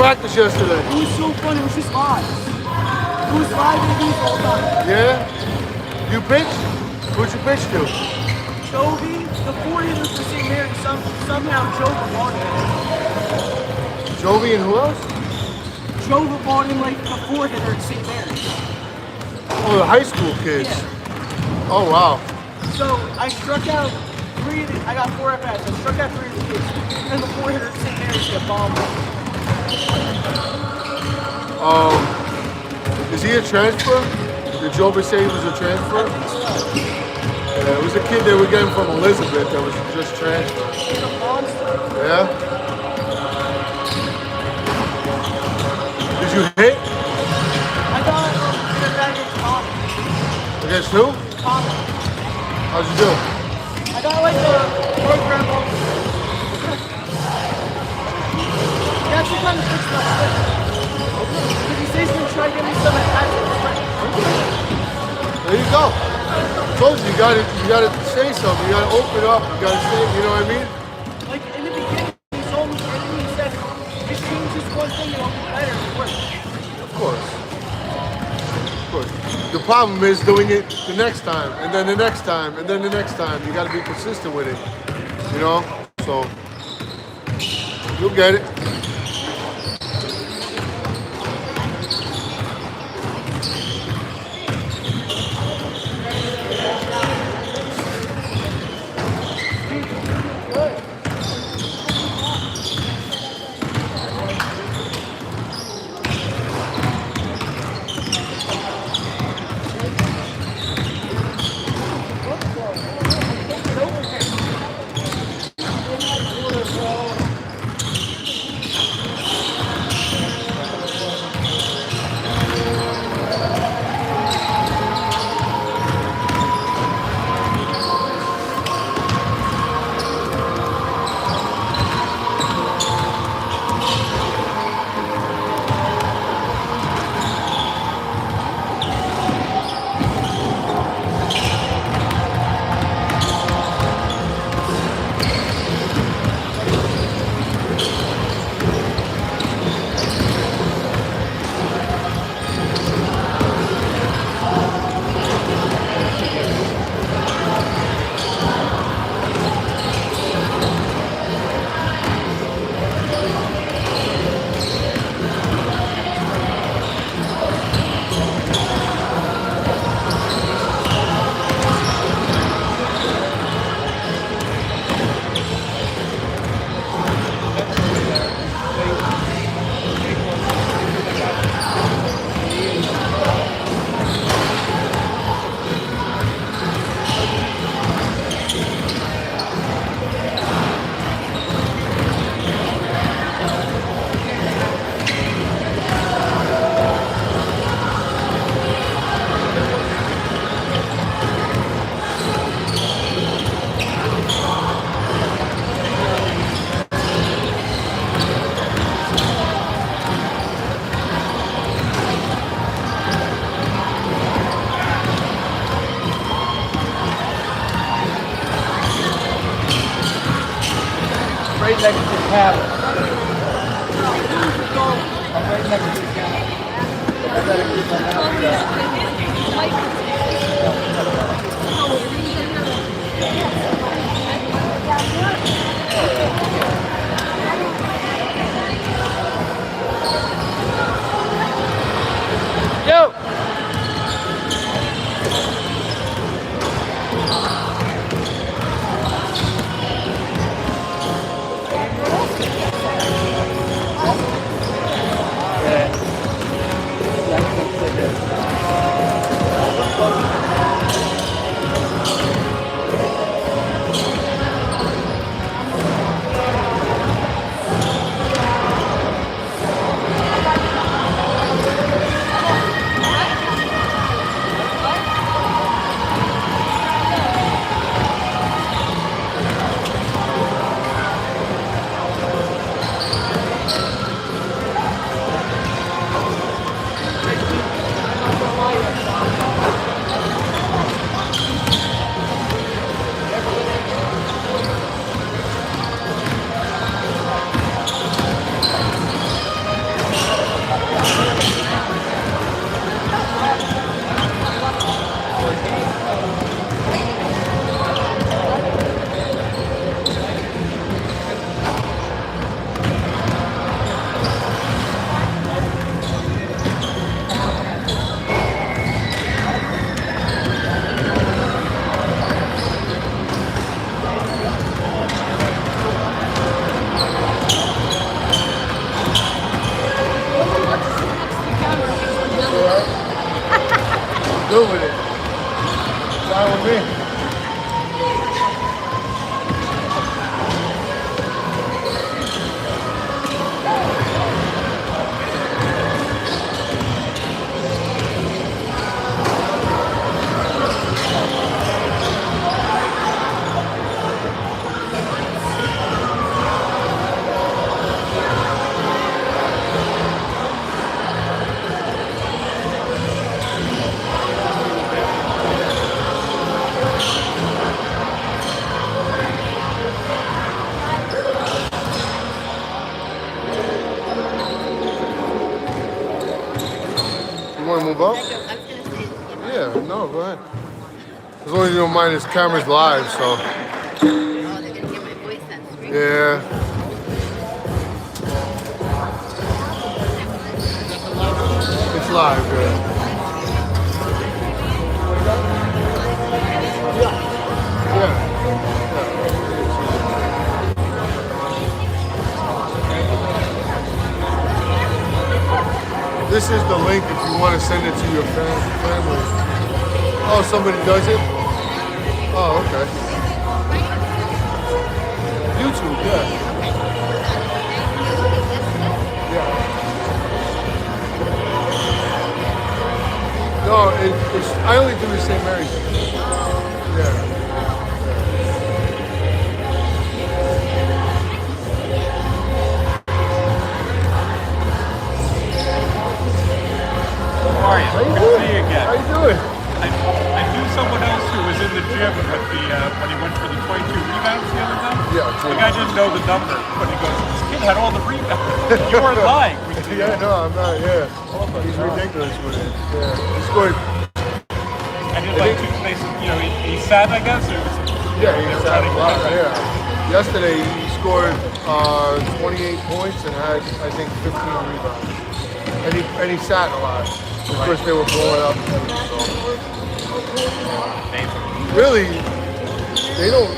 practice yesterday? It was so fun. It was just live. It was live interviews all the time. Yeah? You pitched? Who'd you pitch to? Jovi, the four-hitter for St. Mary's, somehow Jova bought him. Jovi and who else? Jova bought him like the four-hitter at St. Mary's. Oh, the high school kids. Yeah. Oh, wow. So I struck out I got 4 at-bats. I struck out 3 of the kids. And the four-hitter at St. Mary's got bombed. Is he a transfer? Did Jovi say he was a transfer? I think so. Yeah, it was a kid they were getting from Elizabeth that was just transferred. He's a monster. Yeah? Did you hit? I got that against Connor. Against who? Connor. How'd you do? I got like a program ball. He actually kind of fixed my swing. Because he says he's going to try to get me some at-bats. There you go. I told you, you gotta say something. You gotta open up. You gotta say, you know what I mean? Like in the beginning, he told me, and he said, just change this one thing and I'll be better. It worked. Of course. Of course. The problem is doing it the next time, and then the next time, and then the next time. You gotta be consistent with it. You know? So, you'll get it. Right next to the cabin. I'm right next to the cabin. I gotta keep my mouth shut. Yo! Yeah. want to move up? Yeah, no, go ahead. As long as you don't mind, this camera's live, so. Oh, they're gonna hear my voice on screen. Yeah. It's live, yeah. Yeah. This is the link if you want to send it to your family. Oh, somebody does it? Oh, okay. YouTube, yeah. Yeah. No, it's I only do the St. Mary's. Yeah. How are you? How you Good to doing? see you again. How you doing? I knew someone else who was in the gym with when he went for the 22 rebounds the other night. Yeah, The guy didn't know the number, but he goes, "This kid had all the rebounds." You weren't lying. Yeah, no, I'm not. Yeah, he's ridiculous with it. Yeah, he scored. And it's like two places. He sat, I guess. Or was Yeah, he was having a lot. Yeah. Yesterday he scored 28 points and had I think 15 rebounds. And he sat a lot. Of course they were blowing up. So. Really, they don't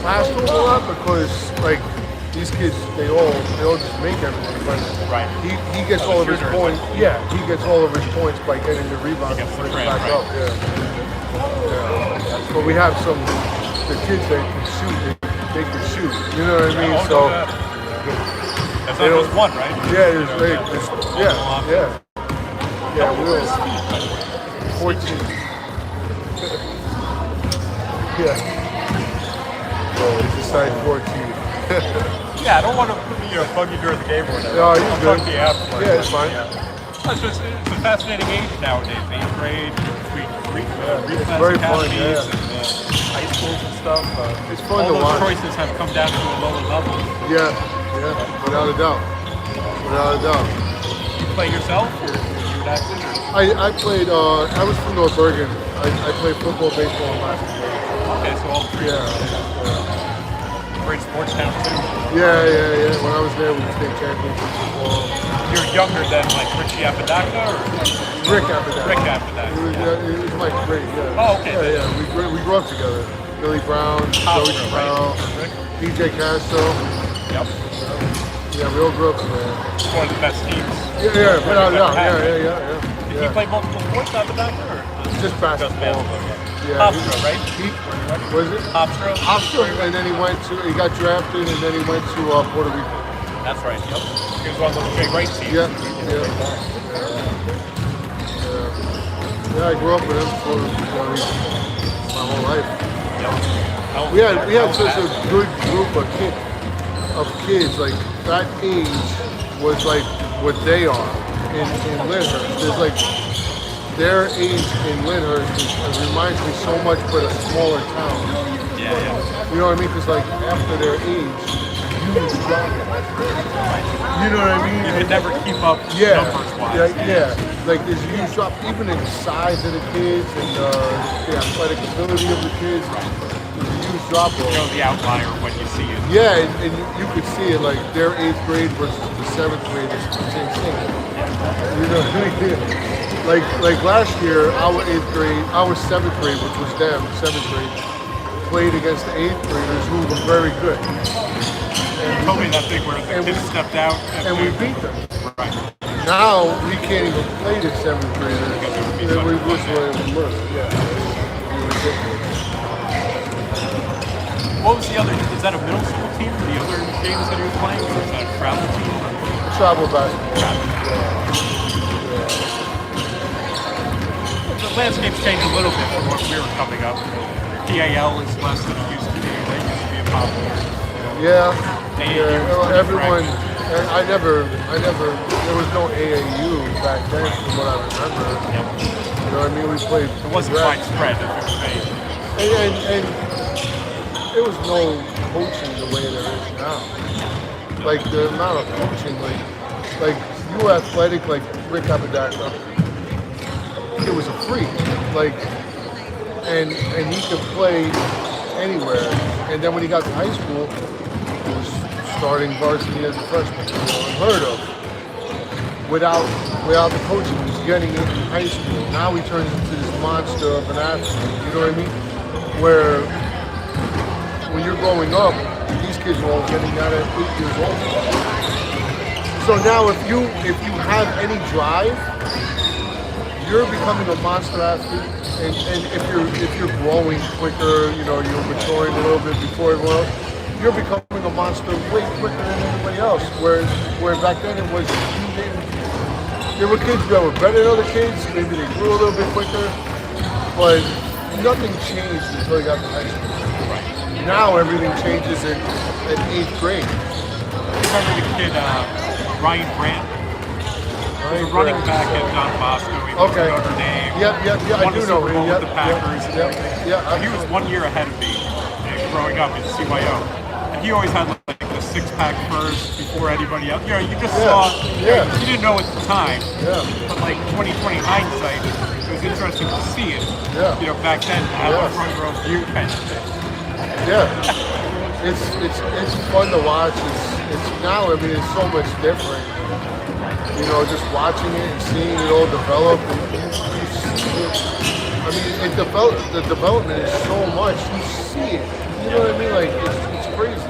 pass to him a lot because like these kids they all just make everything. But Right. he gets all of his points. Yeah, he gets all of his points by getting the rebounds and putting it back up. Yeah. But we have the kids that can shoot. They can shoot. You know what I mean? So that's not just one, right? yeah, yeah. Yeah, we were 14. Yeah. Oh, it's a size 14. Yeah, I don't want to bug you during the game or whatever. No, he's I'll good. talk to you afterwards. Yeah, it's fine. It's a fascinating age nowadays. 8th grade, between very fun, academies yeah. and high schools and stuff. It's fun all to those watch. choices have come down to a lower level. Yeah, without a doubt. Without a doubt. You play yourself, or you active? I played, I was from North Bergen. I played football, baseball, and basketball. Okay, so all three. Yeah. Great sports town too. Yeah. When I was there, we state champions in football. You're younger than like Richie Apodaca or Rick after that. Rick Apodaca. It was my grade, yeah. Oh, okay. Yeah. We grew up together. Billy Brown, Joey Castro, Brown, right? DJ Castro. Yep. Yeah, we all grew up together. It's one of the best teams. Yeah, without a doubt. Yeah. Yeah. Did he play multiple sports, Apodaca, or Just basketball. just basketball? Yeah. Hofstra, right? Was it? Hofstra? Hofstra, and then he got drafted, and then he went to Puerto Rico. That's right, yep. He was one of those Jay Wright teams. Yeah. I grew up with him for my whole life. Yep. We had such a good group of kids. Like that age was like what they are in Lyndhurst. There's like their age in Lyndhurst reminds me so much, but a smaller town. Yeah. You know what I mean? Because like after their age, huge drop. You know what I mean? You could never keep up numbers-wise. Yeah. Like there's a huge drop, even in the size of the kids and the athletic ability of the kids. There's a huge drop off. You know the outlier when you see it. Yeah, and you could see it like their 8th grade versus the 7th grade is the same thing. You know what I mean? Like last year, our 8th grade, our 7th grade, which was them, 7th grade, played against the 8th graders who were very good. You told me that thing where the kids stepped out And we beat them. Right. Now we can't even play the 7th graders. We wish we were. Yeah. It was ridiculous. What was the other? Is that a middle school team? The other games that he was playing, or is that a travel team? Travel basketball. The landscape's changed a little bit from when we were coming up. PAL is less than it used to be. They used to be a popular. Yeah. AAU. Well, everyone. I never. There was no AAU back then, from what I remember. Yep. You know what I mean? We played. It wasn't widespread if it was made. And there was no coaching the way there is now. Like the amount of coaching, like you were athletic, like Rick Apodaca. kid was a freak, like, and he could play anywhere. And then when he got to high school, he was starting varsity as a freshman, unheard of. Without the coaching, he was getting it in high school. Now he turns into this monster of an athlete. You know what I mean? Where when you're growing up, these kids are all getting that at 8 years old. So now if you have any drive, you're becoming a monster athlete. And if you're growing quicker, you're maturing a little bit before everyone else, you're becoming a monster way quicker than anybody else. Where back then it was you didn't. There were kids that were better than other kids. Maybe they grew a little bit quicker, but nothing changed until they got to high school. Now everything changes in 8th grade. Remember the kid Ryan Grant? He was a running back at Don Bosco. He went to Notre Dame. Yeah. I do know him. With the Packers. Yeah. He was 1 year ahead of me growing up in CYO. And he always had like the six-pack first before anybody else. You just saw, you didn't know at the time. Yeah. But like 2020 hindsight, it was interesting to see it. Yeah. Back then, to have a front row view kind of thing. Yeah. It's fun to watch. It's now, it's so much different. Just watching it and seeing it all develop. The development is so much. You see it. You know what I mean? Like, it's crazy.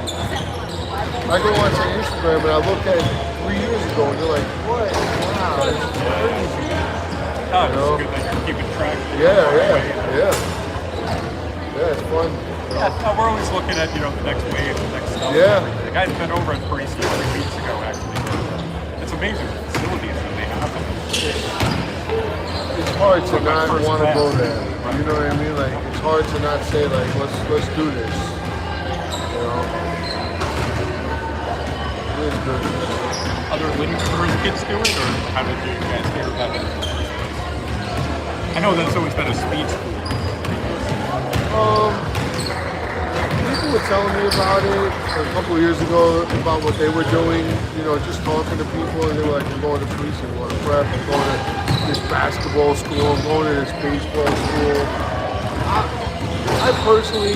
I go onto Instagram and I look at 3 years ago and you're like, what? Wow, it's crazy. It's good that you're keeping track. Yeah. It's fun. Yeah, we're always looking at, the next wave, the next stuff. Yeah. The guy's been over at Parisi 3 weeks ago, actually. It's amazing the facilities that they have. It's hard to not want to go there. You know what I mean? Like, it's hard to not say, like, let's do this. It is good. Other Lindbergh kids do it, or how did you guys hear about it? I know that's always been a speed school. People were telling me about it a couple of years ago about what they were doing, just talking to people, and they were like, I'm going to police, I'm going to prep, I'm going to this basketball school, I'm going to this baseball school. I personally,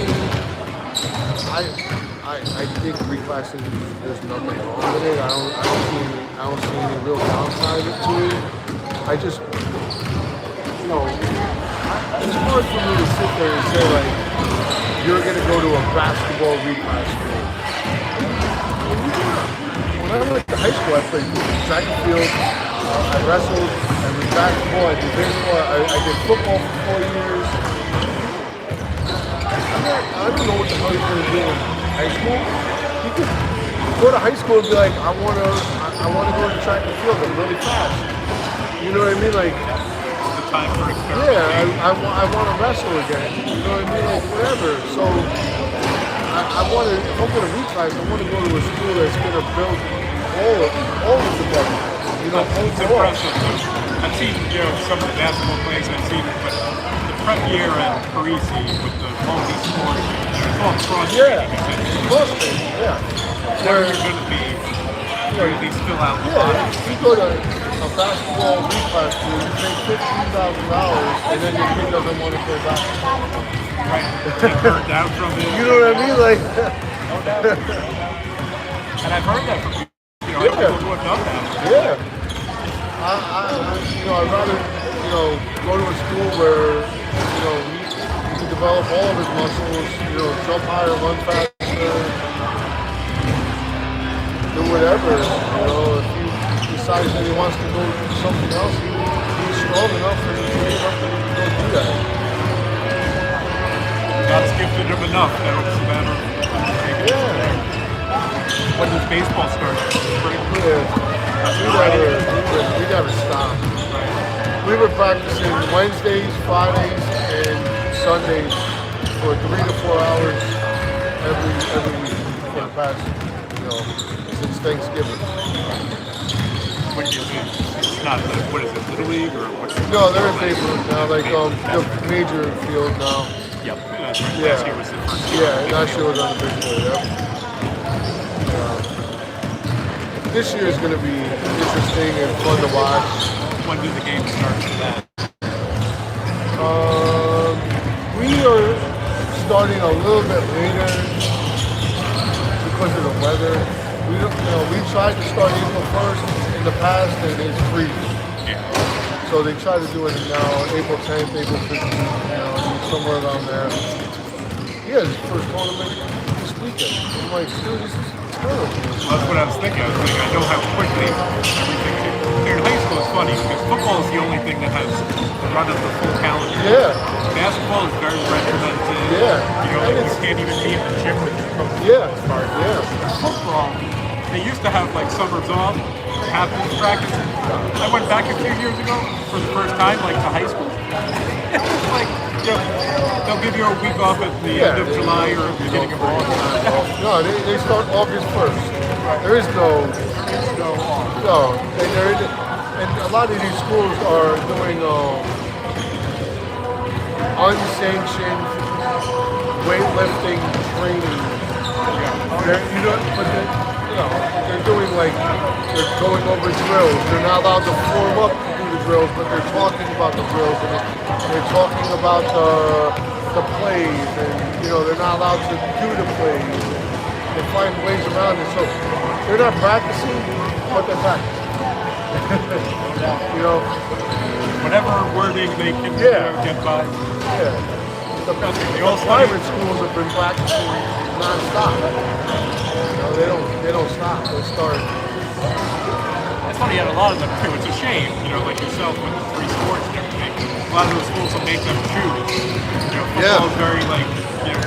I think reclassing, there's nothing wrong with it. I don't see any real downside to it. I just, it's hard for me to sit there and say, like, you're going to go to a basketball reclass school. When I went to high school, I played track and field, I wrestled, I did basketball, I did baseball, I did football for 4 years. I don't know what the hell you're going to do in high school. You could go to high school and be like, I want to go to track and field, I'm really fast. You know what I mean? Like, Time for experiment. yeah, I want to wrestle again. You know what I mean? Like, whatever. So, I want to, if I'm going to reclass, I want to go to a school that's going to build all of the better. It's impressive. I've seen, some of the basketball plays I've seen, but the prep year at Parisi with the multi-sport, it's all cross-training. Yeah. Where you're going to be, at least fill out the body. You go to a basketball reclass school, you pay $15,000, and then your kid doesn't want to play basketball. Right. Get burned out from it. You know what I mean? Like, and I've heard that from people, people who have done that. yeah. I'd rather, go to a school where, he can develop all of his muscles, jump higher, run faster, do whatever. If he decides that he wants to go do something else, he's strong enough and he's big enough that he can go do that. God's gifted him enough that it's a matter of when does baseball start? Spring? We gotta stop. We were practicing Wednesdays, Fridays, and Sundays for 3 to 4 hours every week for the past, since Thanksgiving. What do you think? It's not what is it, Little League or what's it? No, they're in paper now, like the major field now. Yep. That's right. Last year was the first year. Yeah, last year was on the big board, yep. This year is going to be interesting and fun to watch. When do the games start for that? We are starting a little bit later because of the weather. We don't, we tried to start April 1st in the past, and it's freezing. Yeah. So they try to do it now, April 10th, April 15th, somewhere around there. Yeah, it's the first tournament this weekend. I'm like, dude, this is terrible. That's what I was thinking. I was thinking, I know how quickly everything can. Here in high school, it's funny because football is the only thing that has the run of the full calendar. Yeah. Basketball is very regimented. Yeah. You can't even be in the gym with your coach. Yeah. As far as Yeah. football, they used to have like summers off, half these practices. I went back a few years ago for the first time, like to high school. It's like, they'll give you a week off at the end of July or beginning of August. No, they start August 1st. There is no off. No. And a lot of these schools are doing unsanctioned weightlifting training. They're doing like, they're going over drills. They're not allowed to form up to do the drills, but they're talking about the drills and they're talking about the plays, and they're not allowed to do the plays. They find ways around it. So they're not practicing, but they're practicing. Whatever wording they can get by. Yeah. The private schools have been practicing non-stop. They don't stop. They start. It's funny, at a lot of them too. It's a shame, like yourself with the three sports and everything. A lot of those schools will make them choose. Football is very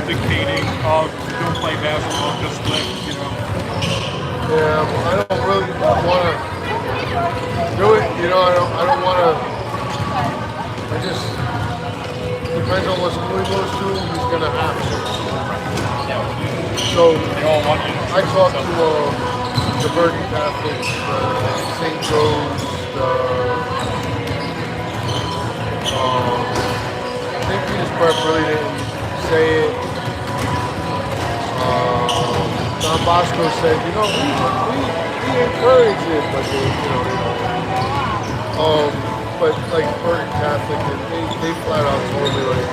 dictating. Oh, don't play basketball, just lift. Yeah, I don't really want to do it. I don't want to. I just depends on what school he goes to. He's gonna have to. So I talked to the Bergen Catholics, St. Joe's, St. Peter's Prep really didn't say it. Don Bosco said, we encourage it, but they don't. But like Bergen Catholic, they flat out told me like,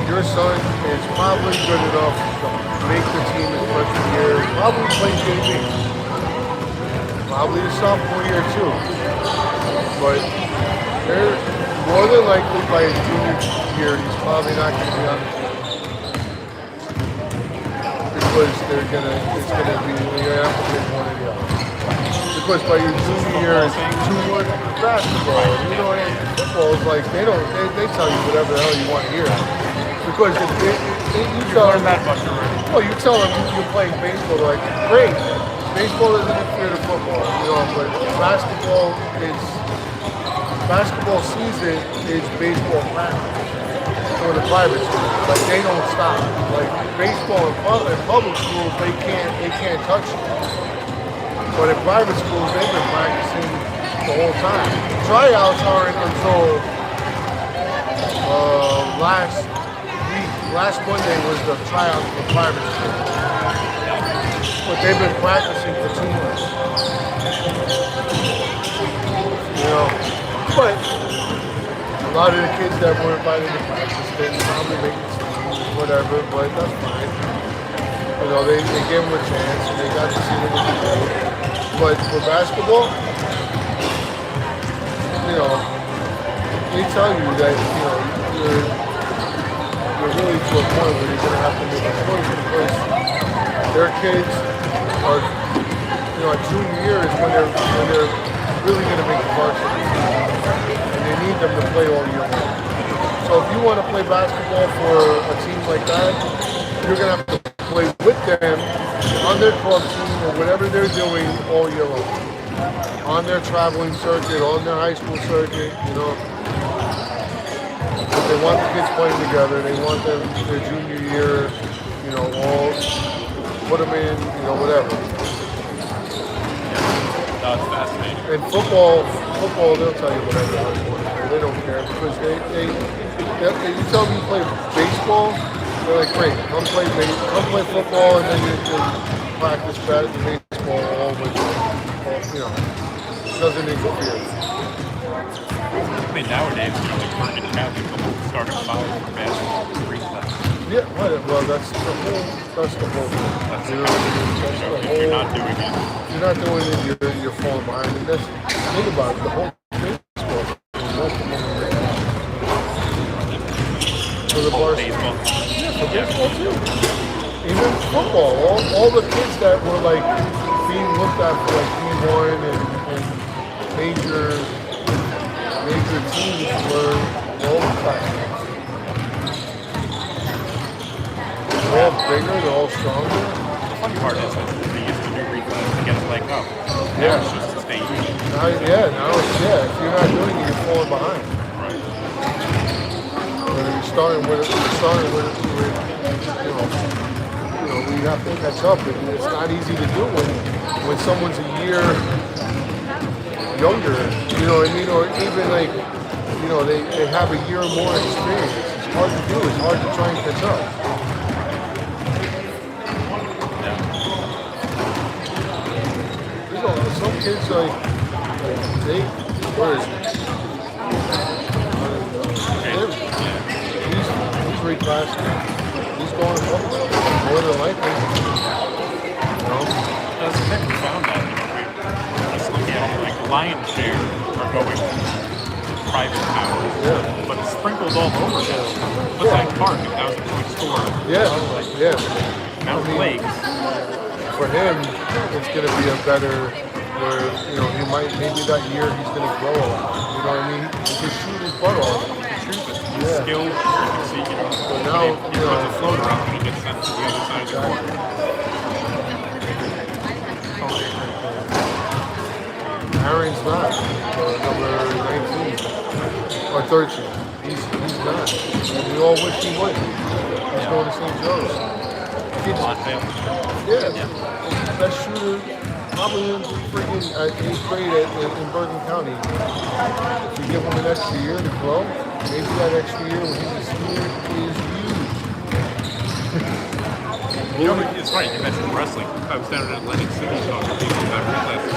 your son is probably good enough to make the team his freshman year, probably play JV, probably his sophomore year too. But they're more than likely by his junior year, he's probably not going to be on the team. Because it's gonna be, you're gonna have to pick one or the other. Because by your junior year, it's 2-1 basketball. And football is like, they tell you whatever the hell you want to hear. Because you tell them that much already. Well, you tell them you're playing baseball, like, great. Baseball doesn't interfere to football, but basketball season is baseball practice for the private schools. Like, they don't stop. Like, baseball in public schools, they can't touch it. But in private schools, they've been practicing the whole time. Tryouts aren't until last week. Last Monday was the tryout for private schools. But they've been practicing for 2 months. But a lot of the kids that were invited to practice didn't probably make the team, whatever, but that's fine. They gave them a chance and they got to see what they could do. But for basketball, they tell you that, you're really to a point where you're going to have to make a choice because their kids are, junior year is when they're really going to make the varsity. And they need them to play all year long. So if you want to play basketball for a team like that, you're going to have to play with them on their club team or whatever they're doing all year long. On their traveling circuit, on their high school circuit, But they want the kids playing together. They want them their junior year, all put them in, whatever. That's fascinating. And football, they'll tell you whatever they want to do. They don't care because you tell them you play baseball, they're like, great, come play football, and then you can practice baseball all with, doesn't interfere. I mean, nowadays, like Bergen Catholic, almost started 5 for basketball, 3 class. Yeah, well, that's the whole thing. That's You know what I mean? That's the if whole. you're not doing it, If you're not doing it, you're falling behind. And that's think about it. The whole baseball. Most of them are for the varsity. baseball. Yeah, for baseball too. Even football. All the kids that were like being looked at for like D1 and major teams were all class. They're all bigger, they're all stronger. The funny part is that they used to do reclass to get a leg up. Now Yeah. it's just to stay even. Now if you're not doing it, you're falling behind. Right. You're starting with we have to catch up, and it's not easy to do when someone's a year younger, you know what I mean, or even like, they have a year more experience. It's hard to do. It's hard to try and catch up. Some kids like where is he? He's reclassing. He's going to public school, more than likely. That's the thing we found that, just looking at it, like the lion's share are going to private towns, but it's sprinkled all over this. But like Park, 1,000-point store. Yeah. Mountain Lakes. For him, it's going to be a better, where, he might, maybe that year he's going to grow a lot. You know what I mean? He can shoot his butt off. Yeah. Skills, you can see, But now, he puts a floater up and he gets sent to the other side of the court. Aaron's not, number 19 or 13. He's not. And we all wish he would. He's going to St. Joe's. Best shooter probably in freaking 8th grade in Bergen County. If you give him an extra year to grow, maybe that extra year when he's a senior is huge. It's funny, you mentioned wrestling. I was down in Atlantic City talking to people about reclasses.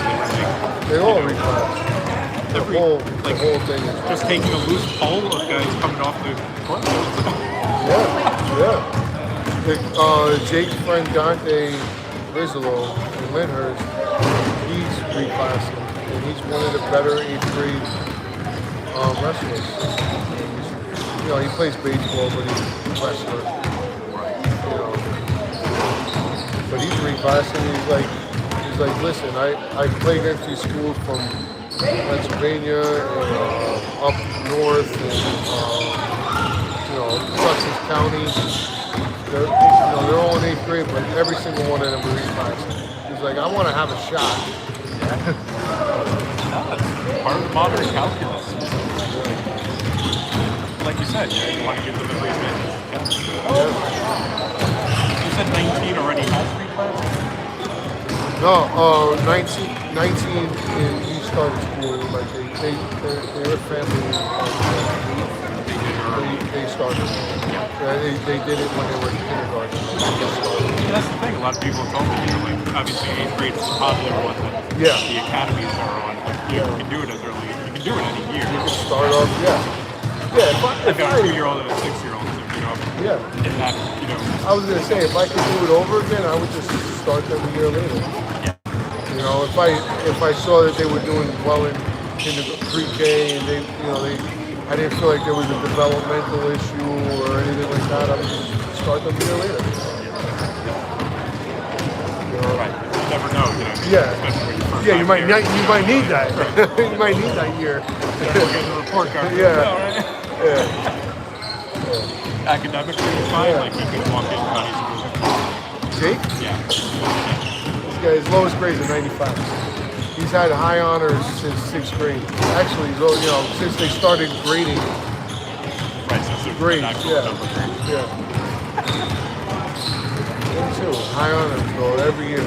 They all reclass. The whole thing is just taking a loose pole of guys coming off the court. Yeah. Jake's friend Dante Rizzolo in Lyndhurst, he's reclassing, and he's one of the better 8th grade wrestlers. He plays baseball, but he's a wrestler. But he's reclassing. He's like, listen, I play against these schools from Pennsylvania and up north and Sussex County. They're all in 8th grade, but every single one of them are reclassing. He's like, I want to have a shot. Part of the modern calculus. Like you said, you want to give them every advantage. You said 19 already has reclassing? No, 19 and he started school, like they're a family. They started. They did it when they were in kindergarten. That's the thing. A lot of people told me, obviously 8th grade is the popular one that the academies are on. But you can do it as early. You can do it any year. You can start off, I've got a 2-year-old and a 6-year-old. Yeah. In that, I was gonna say, if I could do it over again, I would just start them a year later. Yeah. If I saw that they were doing well in the pre-K and I didn't feel like there was a developmental issue or anything like that, I would just start them a year later. Right. You never know, especially when you first you might need that. You might need that year. We'll get the report card. Yeah. Academically, it's fine. Like he could walk in county school. Jake? Yeah. This guy, his lowest grade is a 95. He's had high honors since 6th grade. Actually, since they started grading. Right, so it's grades, yeah. Me too. High honors though every year.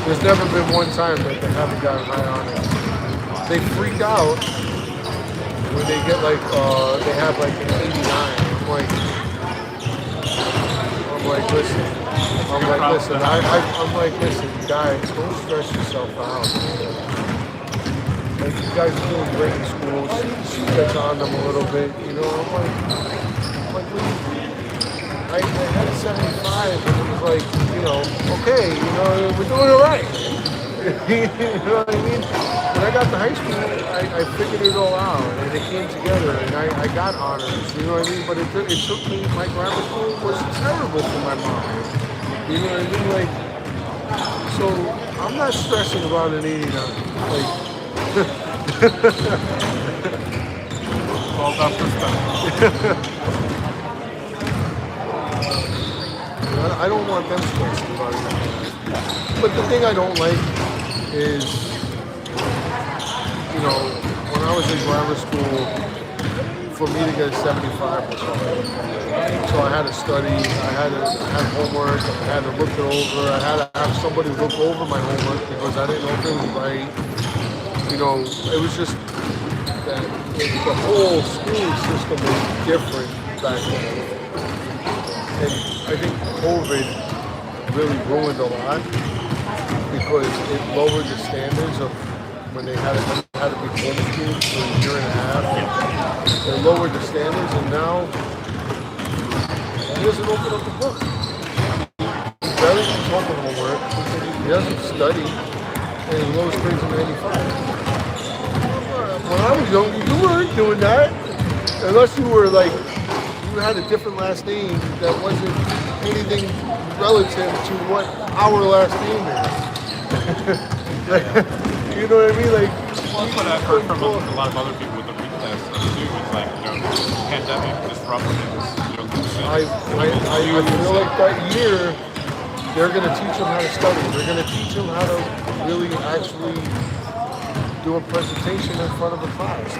There's never been one time that they haven't gotten high honors. They freak out when they get they have like an 89. I'm like, listen. I'm like, listen, I'm like, listen, guys, don't stress yourself out. Like, you guys are doing great in school. She gets on them a little bit, you know. I'm like, I had a 75, and it was like, you know, okay, you know, we're doing all right. You know what I mean? When I got to high school, I figured it all out, and it came together, and I got honors, you know what I mean? But it took me, my grammar school was terrible for my mom. You know what I mean? Like, so I'm not stressing about an 89. Like, All about perspective. I don't want them stressing about it. But the thing I don't like is, you know, when I was in grammar school, for me to get a 75 was hard. So I had to study, I had homework, I had to look it over, I had to have somebody look over my homework because I didn't know if it was right. You know, it was just that the whole school system was different back then. And I think COVID really ruined a lot because it lowered the standards of when they had to be homeschooled for a year and a half. They lowered the standards, and now he doesn't open up the book. He barely keeps home with homework. He doesn't study, and his lowest grades are 95. When I was young, you weren't doing that unless you were like, you had a different last name that wasn't anything relative to what our last name is. You know what I mean? Like, well, that's what I've heard from a lot of other people with the reclass stuff too. It's like, you know, pandemic disrupted this. I feel like that year they're going to teach them how to study. They're going to teach them how to really actually do a presentation in front of a class.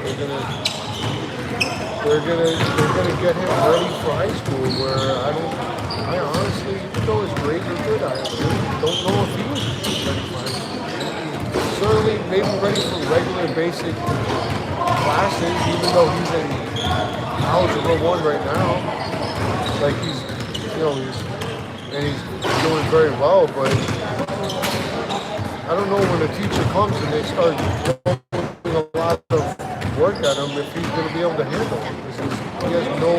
They're gonna get him ready for high school. Where I honestly, even though his grades are good, I really don't know if he was ready for high school. Certainly, maybe ready for regular basic classes, even though he's in Algebra 1 right now. Like he's doing very well, but I don't know when a teacher comes and they start doing a lot of work at him if he's going to be able to handle it. He has no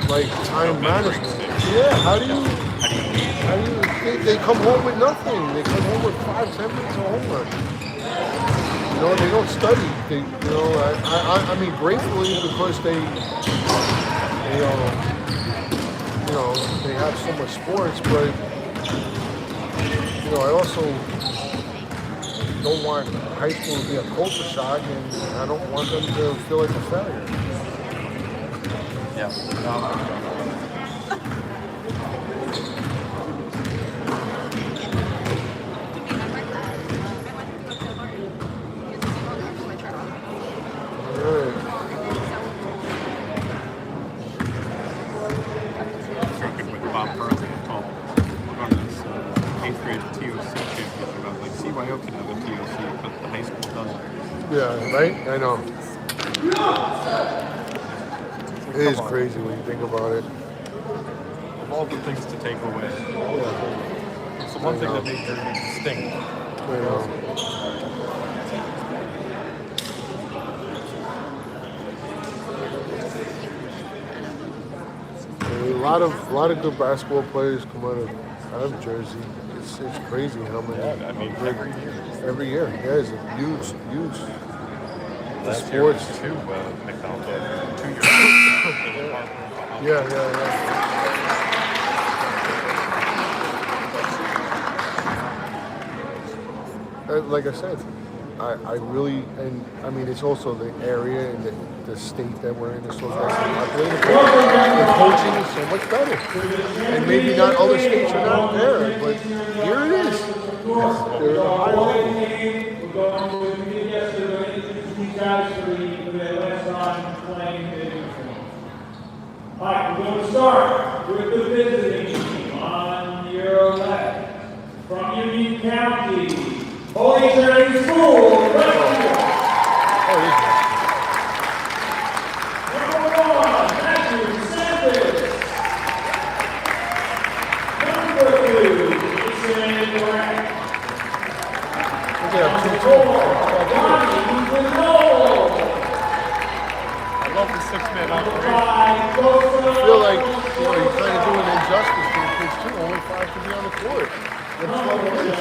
like time management. Yeah, how do you they come home with nothing. They come home with 5-10 minutes of homework. You know, they don't study. I mean, gratefully because they have so much sports, but I also don't want high school to be a culture shock, and I don't want them to feel like a failure. Yeah. Yeah, right? I know. It is crazy when you think about it. Of all the things to take away. Yeah. It's the one thing that makes it distinct. I know. A lot of good basketball players come out of Jersey. It's crazy how many. Yeah, I mean, every year. Yeah, it's a huge. Last sports year was 2 McDonald's 2 years. Yeah. Like I said, I really, and I mean, it's also the area and the state that we're in is so vast. The coaching is so much better. And maybe not other states are not there, but here it is. They're at a high level. All right, we're going to start with the visiting team on your left. From Union County, Holy Trinity School, Westfield. Number 1, Matthew Sanders. have 2-2. I love the six-man operation. I feel like you're kind of doing injustice to the kids too. Only 5 to be on the court. That's 12 minutes.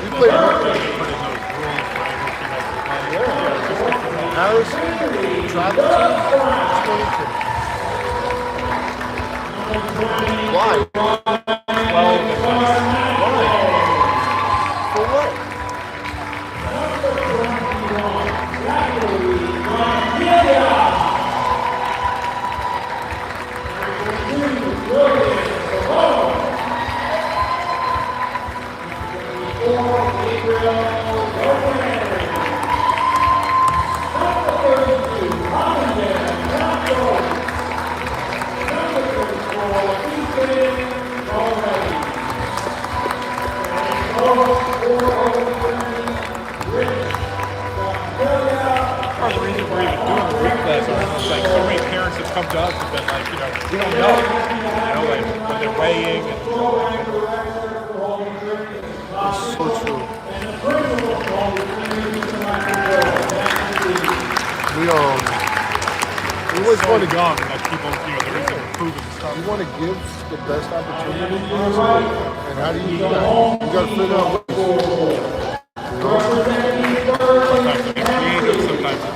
We played rugby. Yeah. Harrison, travel team, 22. Why? Why? For what? Part of the reason we're even doing the week class are like so many parents have come to us and been like, we don't know, like when they're weighing and So true. We always want to young that people, there isn't improving stuff. you want to give the best opportunity possible, and how do you do that? You got to figure out what. Sometimes it's creative, sometimes it's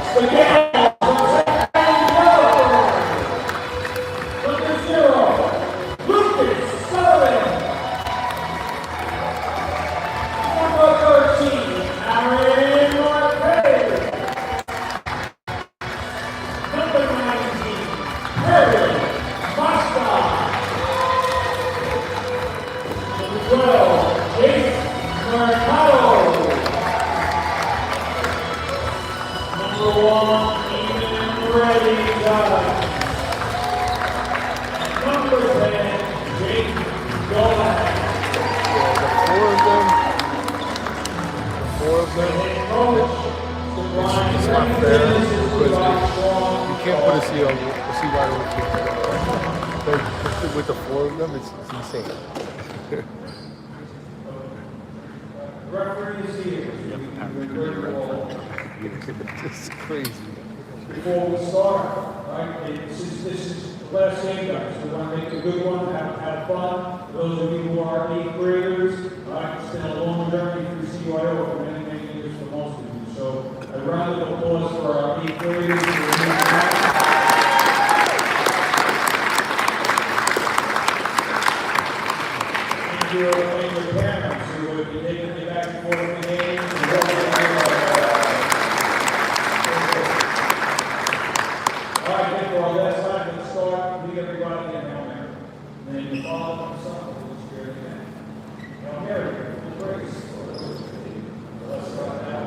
It's not fair because you can't put a C on a C right on the kid. But with the 4 of them, it's insane. It's crazy. Before we start, right, this is the last game, guys. We want to make a good one, have fun. Those of you who are 8th graders, right, it's been a long journey through CYO for many, many years for most of you. So a round of applause for our 8th graders. Thank you, your parents who will be taking you back and forth in the game. All right, thank you. Our last time to start, lead everybody in Hail Mary. And then you follow up the Son, Holy Spirit again. Hail Mary, full of grace. Blessed art thou.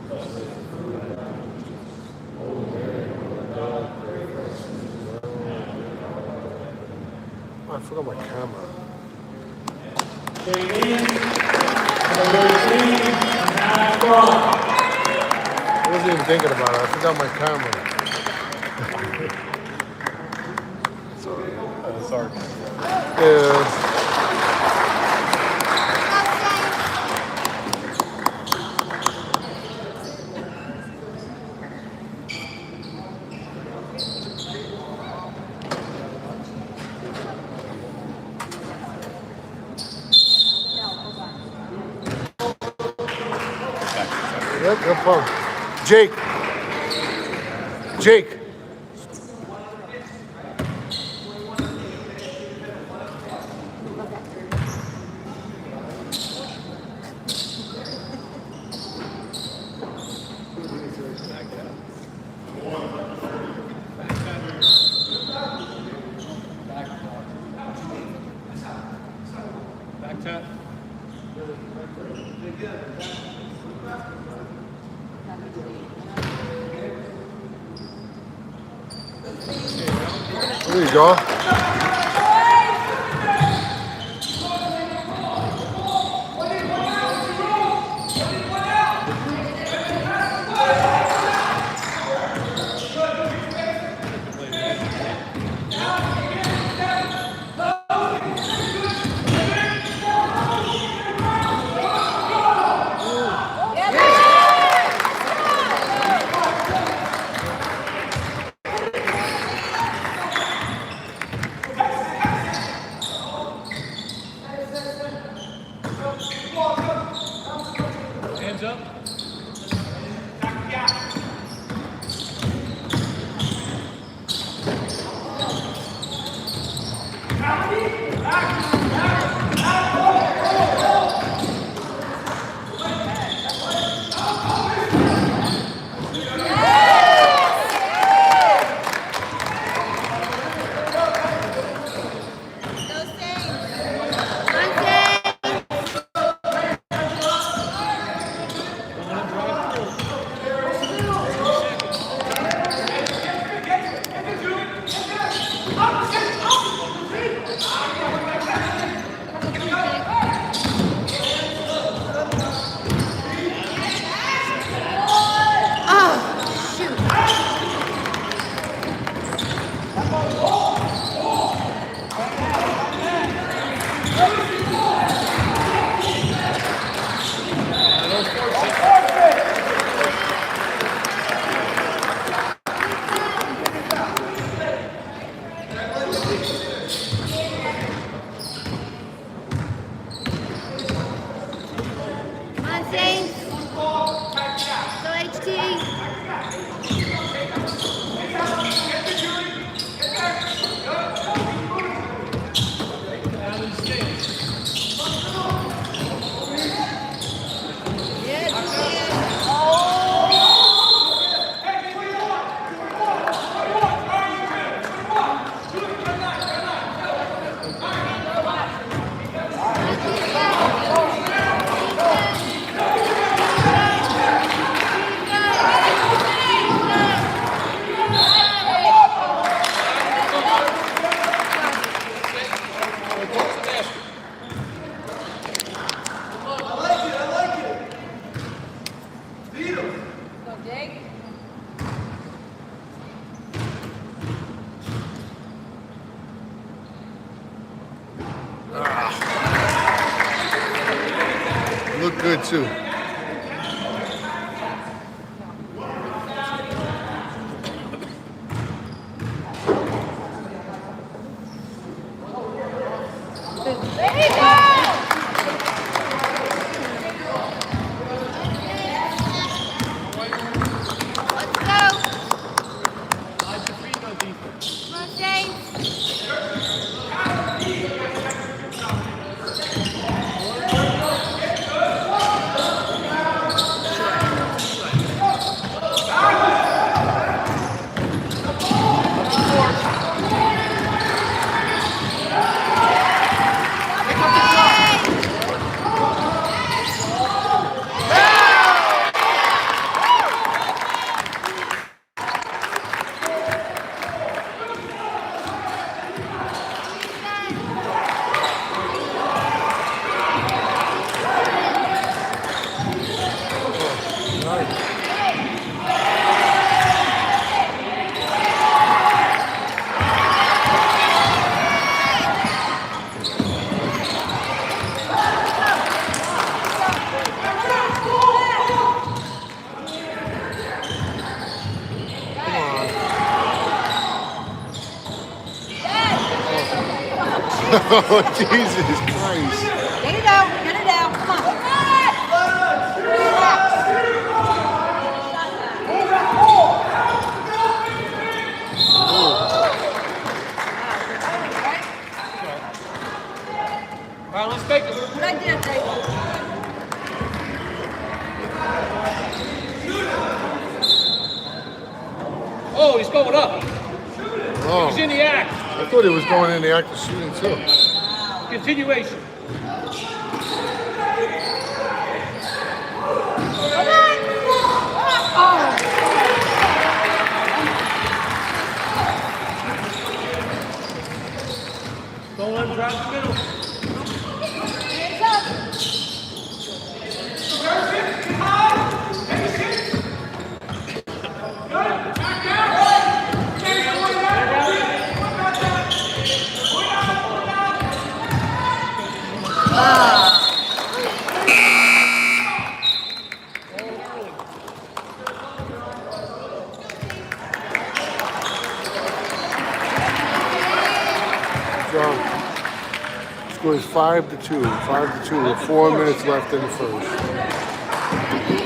Blessed is the fruit of thy womb. Holy Mary, Mother of God, pray for us sinners. Oh, I forgot my camera. Shake hands. Have a good evening. And have fun. I wasn't even thinking about it. I forgot my camera. sorry. Yeah. Yep, no problem. Jake. Jake. Back tap. There you go. Hands up. Go Saints. Come on, Saints. Oh, shoot. Come on, Saints. Go HT. Look good too. Let's go. Come on, Saints. Oh, Jesus Christ. Get it out. Get it out. Come on. All right, let's take it. What I did, Dave. Oh, he's going up. Oh, He's in the act. I thought he was going in the act of shooting too. Continuation. Don't let him drive the middle. Score is 5-2. 5-2 with 4 minutes left in the first.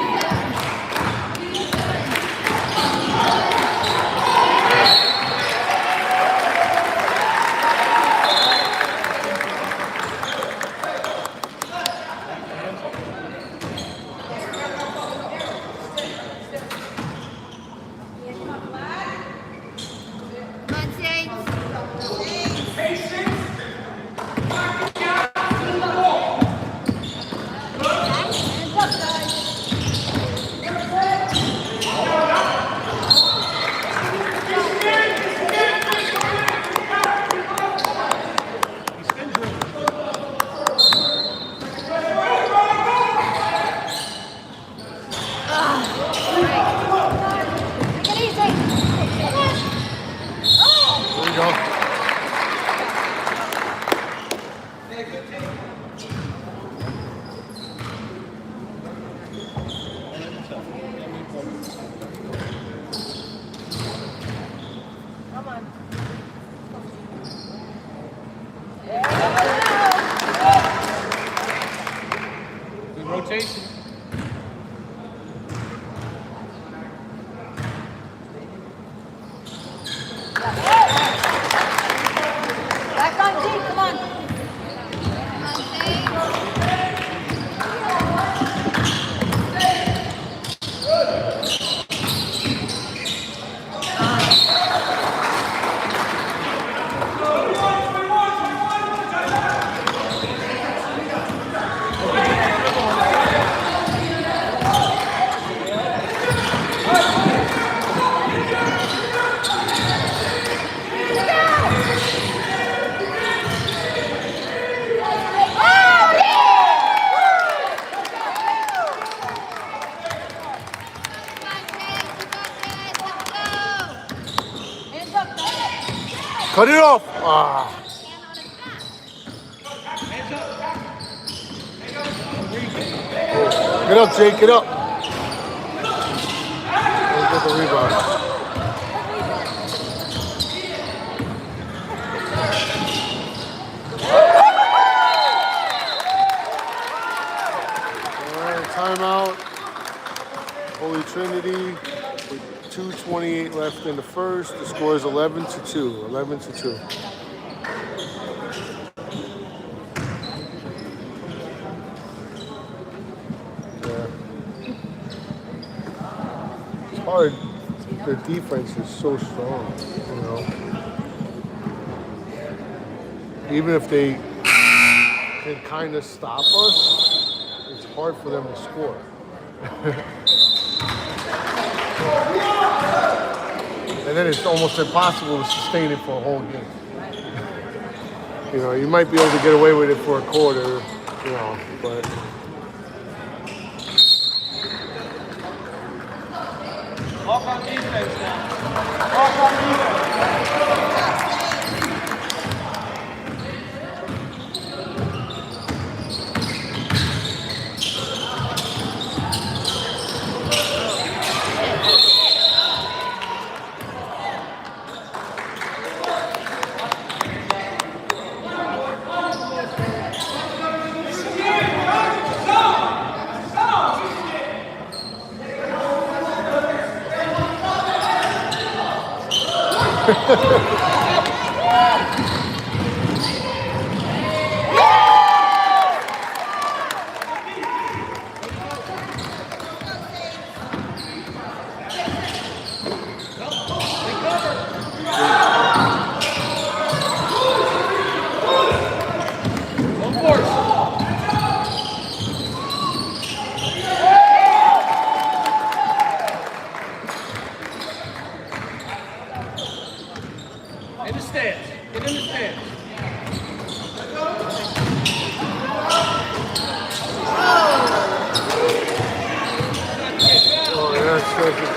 Jason. Back on deep, come on. Hands up, Cut it off. Ah. Get up, Jake. Get up. Let's get the rebound. All right, timeout. Holy Trinity with 2:28 left in the first. The score is 11-2. 11-2. It's hard. Their defense is so strong, you know. Even if they can kind of stop us, it's hard for them to score. And then it's almost impossible to sustain it for a whole game. You know, you might be able to get away with it for a quarter, you know, but Walk on defense now. Walk on defense. In the stands. Get in the stands.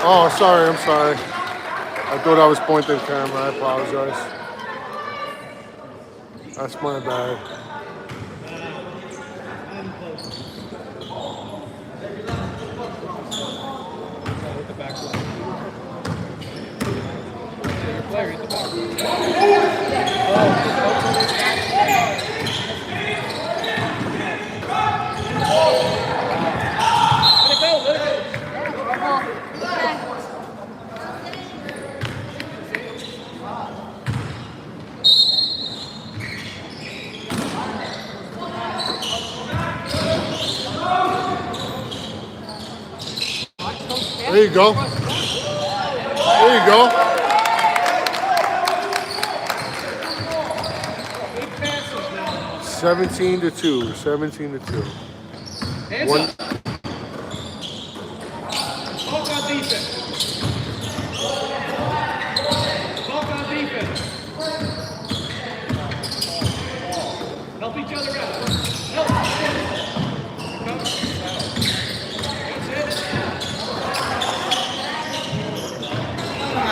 Oh, sorry, I'm sorry. I thought I was pointing the camera. I apologize. That's my bad. There you go. There you go. Hands 17-2. 17-2. One. up. Walk on defense. Walk on defense. Help each other out. Help.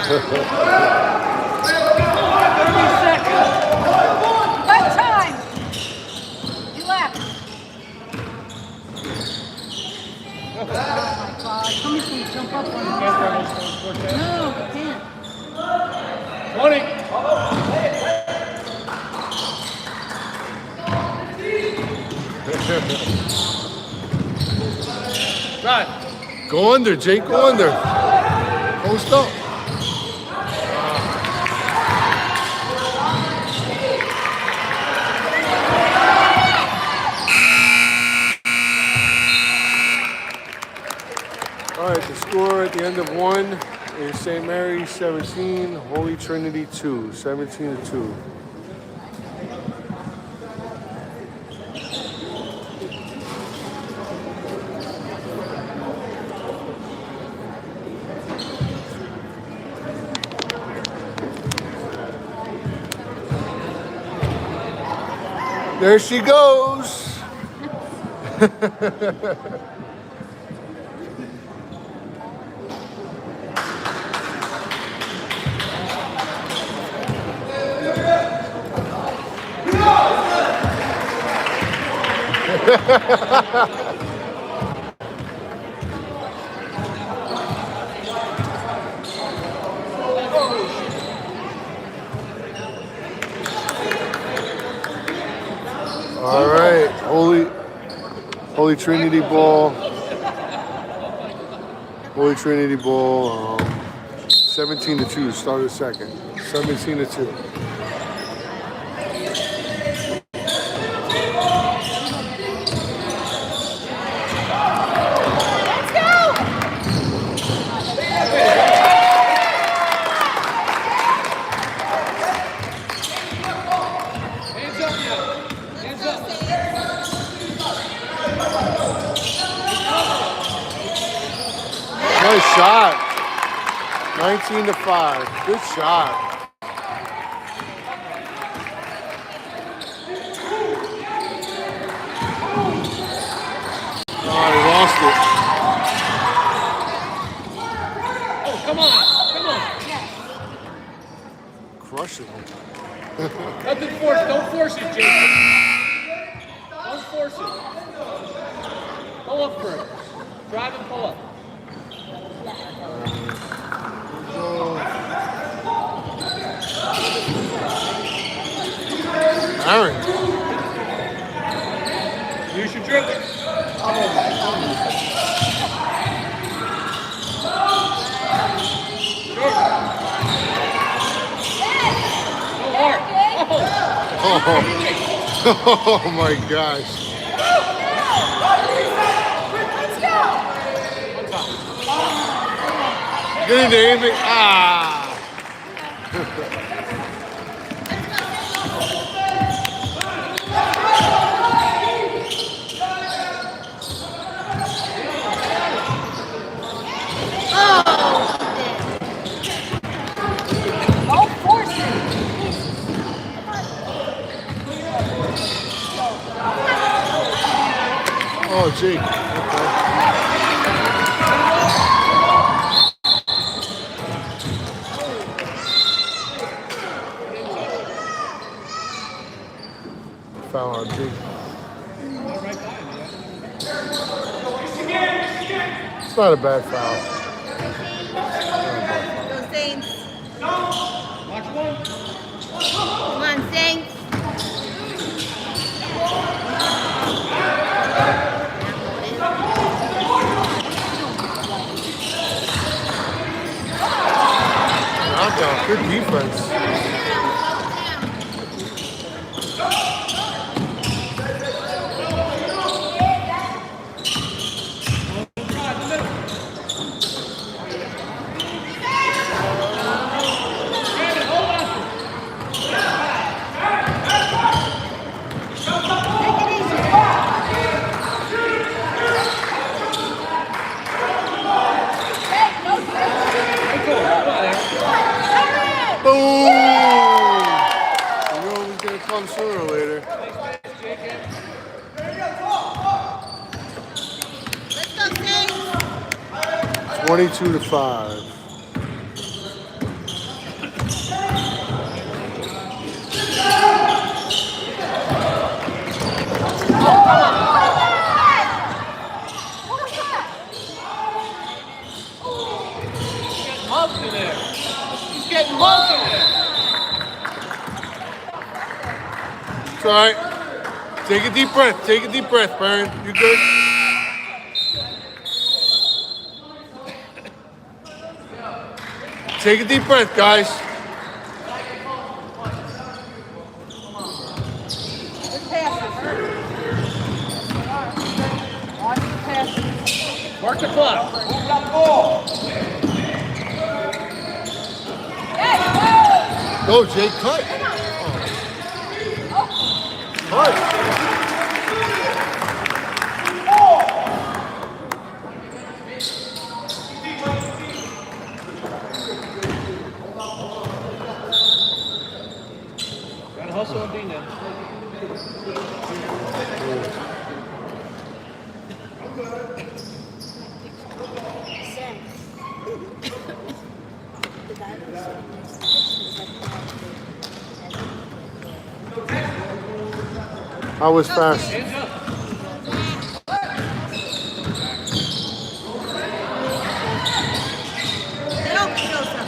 That's it. 30 seconds. One time. You left. Oh my God. Somebody's going to jump up on you. No, you can't. 20. Drive. Go under, Jake. Go under. Post up. All right, the score at the end of one is St. Mary's 17, Holy Trinity 2, 17-2. There she goes. All right, Holy Trinity ball. Holy Trinity ball. 17-2. Started second. 17-2. Nice shot. 19-5. Good shot. Oh, he lost it. Oh, come on. Come on. Crushing him. Nothing force. Don't force it, Jason. Don't force it. Pull up first. Drive and pull up. Aaron. You should dribble. Oh my gosh. Get into aiming. Ah. Don't force it. Oh, gee. Okay. Foul on G. It's not a bad foul. Go Saints. Watch one. Come on, Saints. Knockdown. Good defense. Boom! You know it was gonna come sooner or later. Let's go, Saints. 22-5. Mugged in there. He's getting mugged in there. It's all right. Take a deep breath. Take a deep breath, Baron. You good? take a deep breath, guys. Good passes. Watch the passes. Mark the clock. Go, Jake, cut. Cut. Gotta hustle and be now. I was fast. Hands up. Nope, Joseph.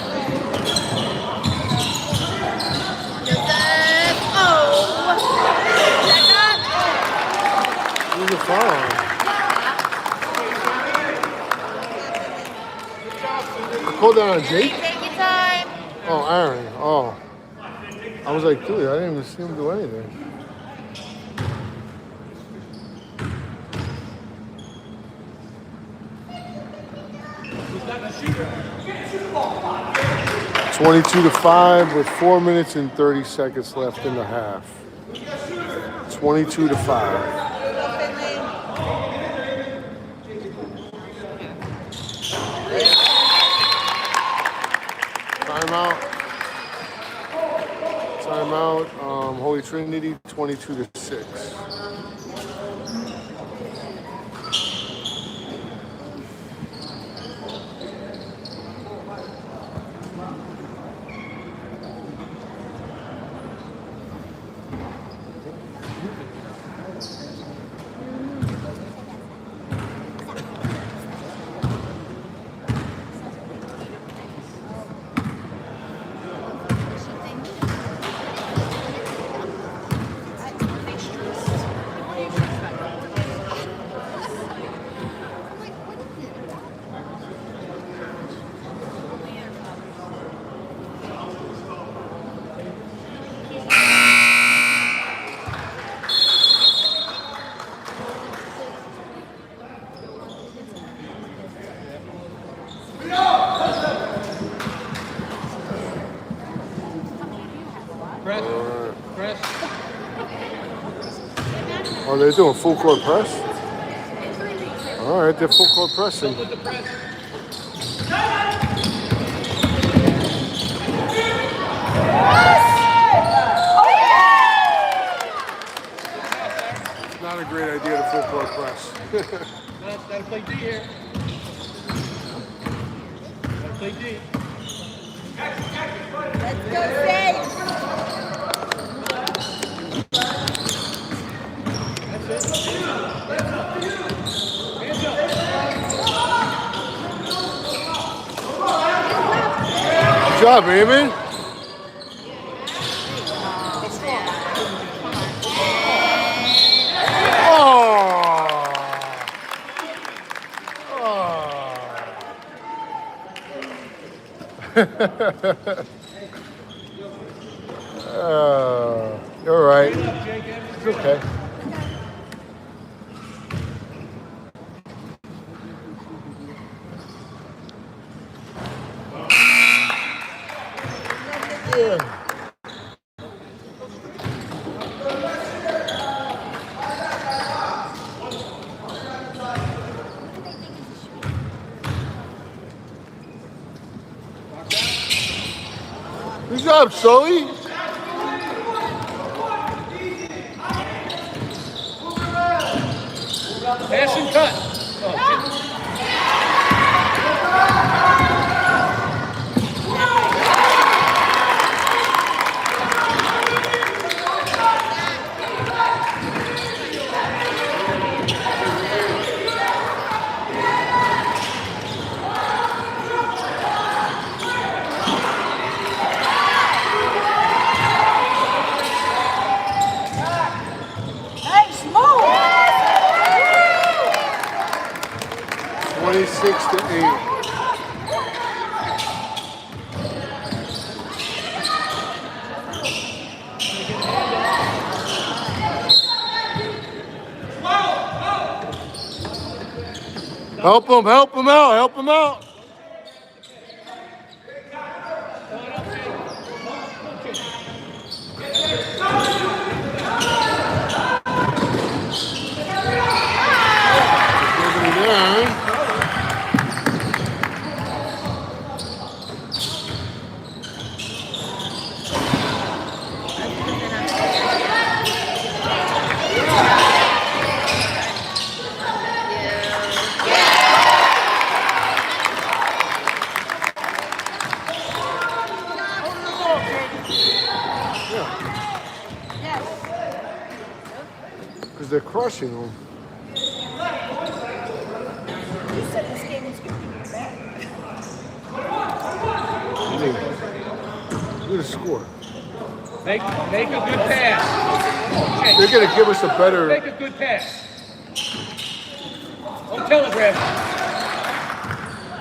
Joseph. Oh. Second. Who's the foul? I called that on Jake? Take your time. Oh, Aaron. Oh. I was like, dude, I didn't even see him do anything. Who's got the shooter? 22-5 with 4 minutes and 30 seconds left in the half. 22-5. Timeout. Timeout. Holy Trinity, 22-6. Press. Press. Oh, they're doing full court press? All right, they're full court pressing. With the press. Not a great idea to full court press. Gotta play D here. Gotta play D. Let's go, Saints. Good job, Eamon. You're right. It's okay. Good job, Sully. Pass and cut. Oh, Nice move. 26-8. Help him out, help him out. Nobody there. Because they're crushing them. You said this game was going to be bad. Look at the score. Make a good pass. They're going to give us a better... Make a good pass. Don't telegraph.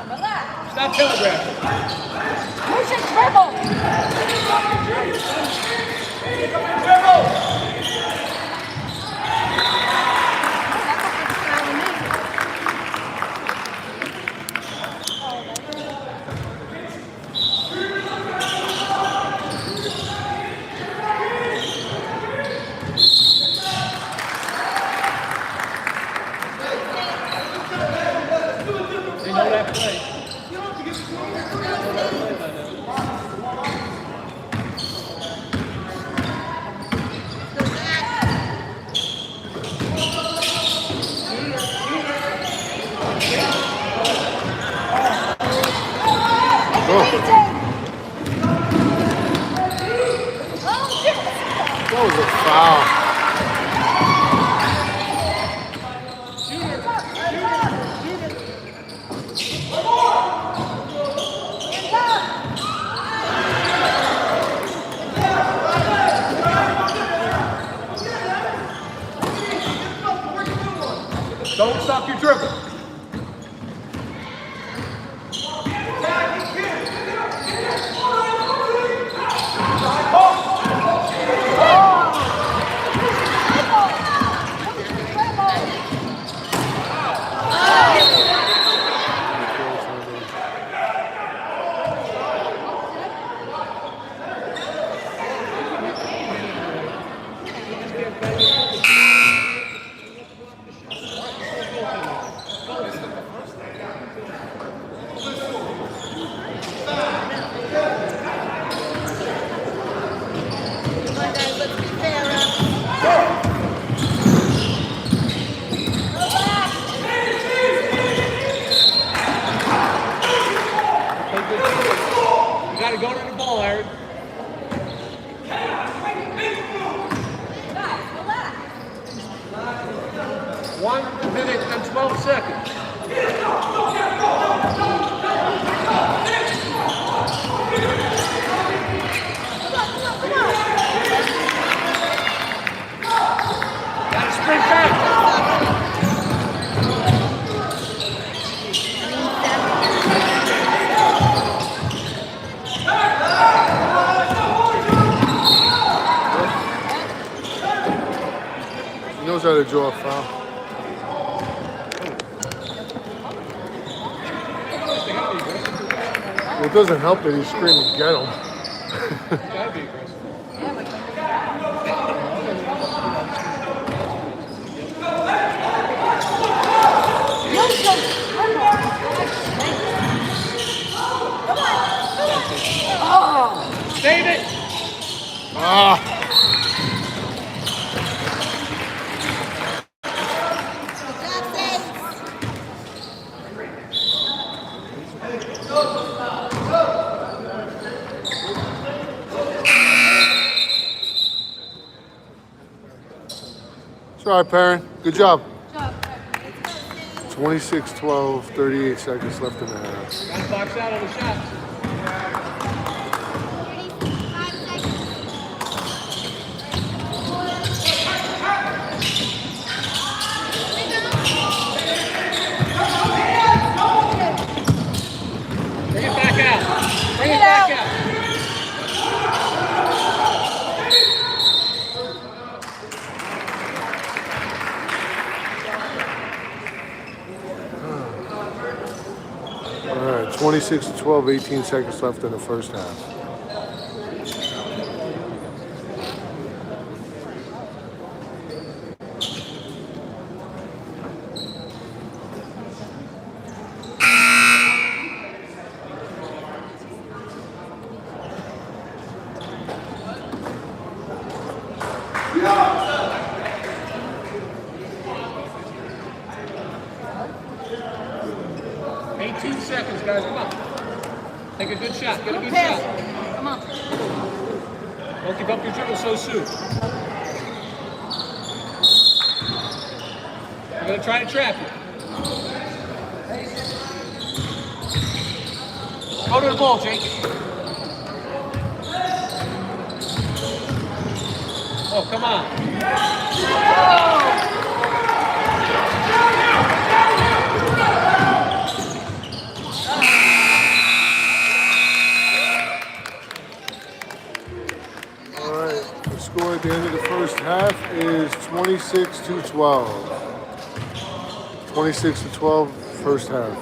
Relax. Stop telegraphing. Push and dribble. They know that play. That was a foul. Don't stop your dribble. You got to go to the ball, Aaron. 1 minute and 12 seconds. Got to sprint back. He knows how to draw a foul. Well, it doesn't help that he's screaming, get him. Gotta be aggressive. Save it. Ah. It's all right, Perrin. Good job. 26-12, 38 seconds left in the half. Got to box out on the shots. Bring it back out. Bring it back out. 26-12, 18 seconds left in the first half. Seconds, guys. Come on. Take a good shot. Get a good Pass. shot. Come on. Don't give up your dribble so soon. I'm going to try to trap you. Go to the ball, Jake. Oh, come on. Score at the end of the first half is 26-12. 26-12, first half.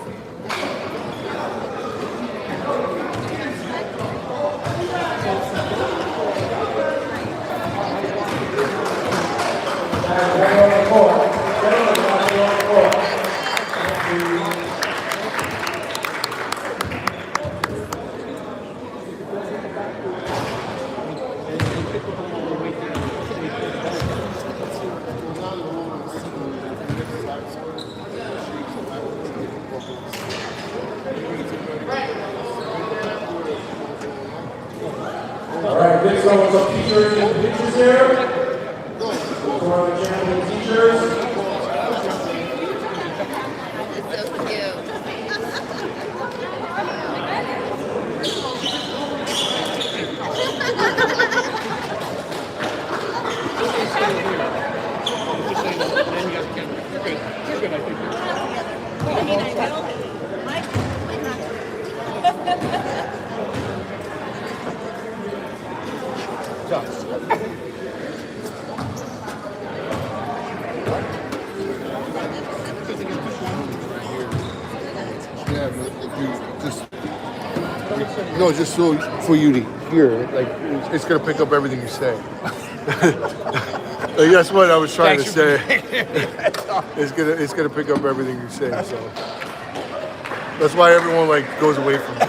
All right, big round of teachers and pictures here. For the champion teachers. Yeah, but if you just no, just so for you to hear, like it's gonna pick up everything you say. Like, that's what I was trying to say. It's gonna pick up everything you say. So that's why everyone like goes away from me.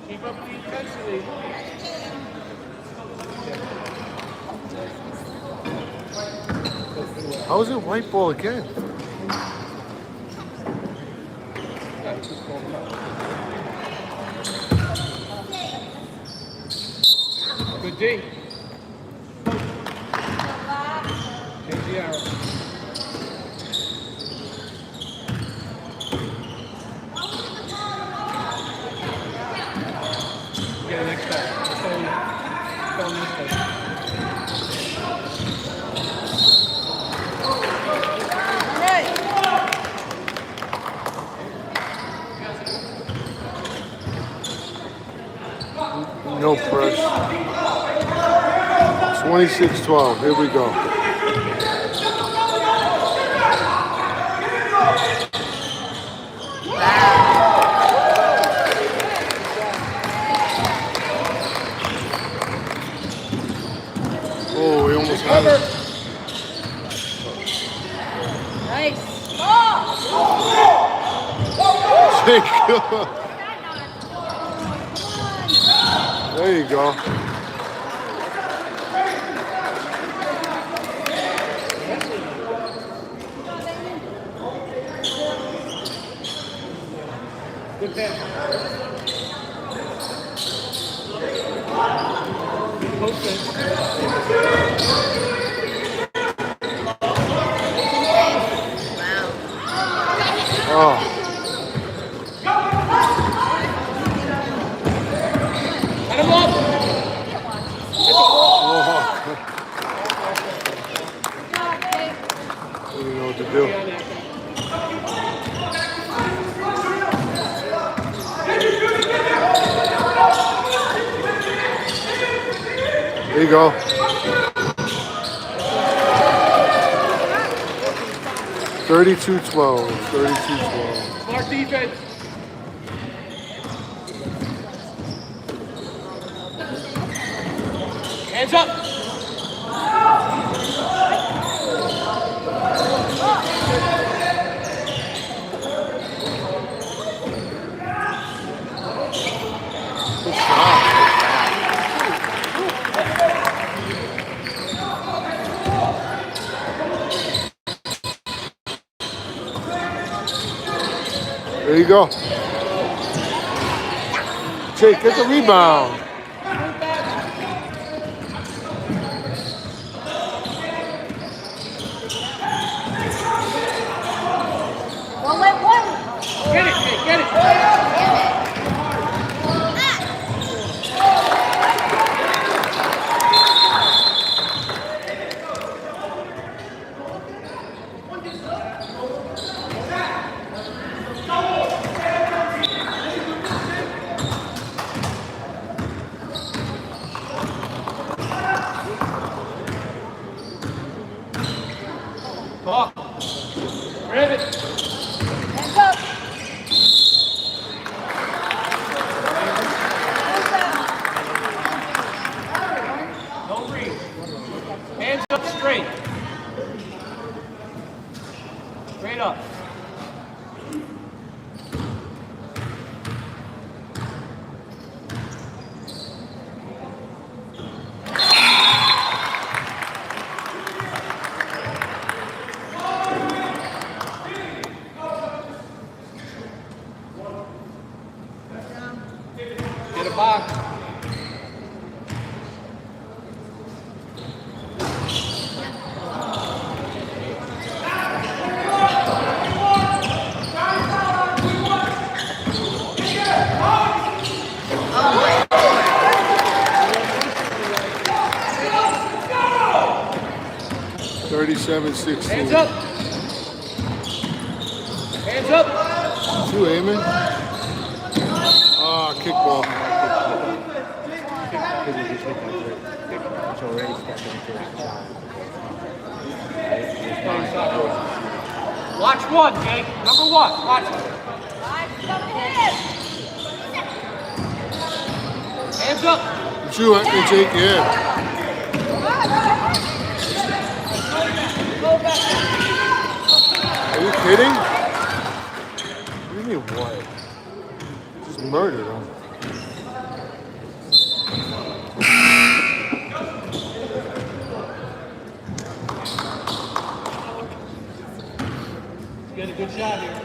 Keep up the intensity. How is it white ball again? Good D. Change the arrow. Get the next step. Let's go on this way. No press. 26-12. Here we go. Oh, he almost had it. Nice. There you go. Good pass. Post it. Oh. Let him up. That's There you go. 32-12. 32-12. Smart defense. Hands up. Good shot. There you go. Jake, get the rebound. Don't let one. Get it, Jake, get it. Talk. Ribbit. Hands up. Don't breathe. Hands up straight. Straight up. Get a box. Hands 37-16. up. Hands up. You aiming? Ah, kickball. It's already stepping into his shot. Watch one, Jake. Number one. Watch it. Hands up. It's you, Jake, yeah. Are you kidding? What do you mean what? Just murdered him. Get a good shot here.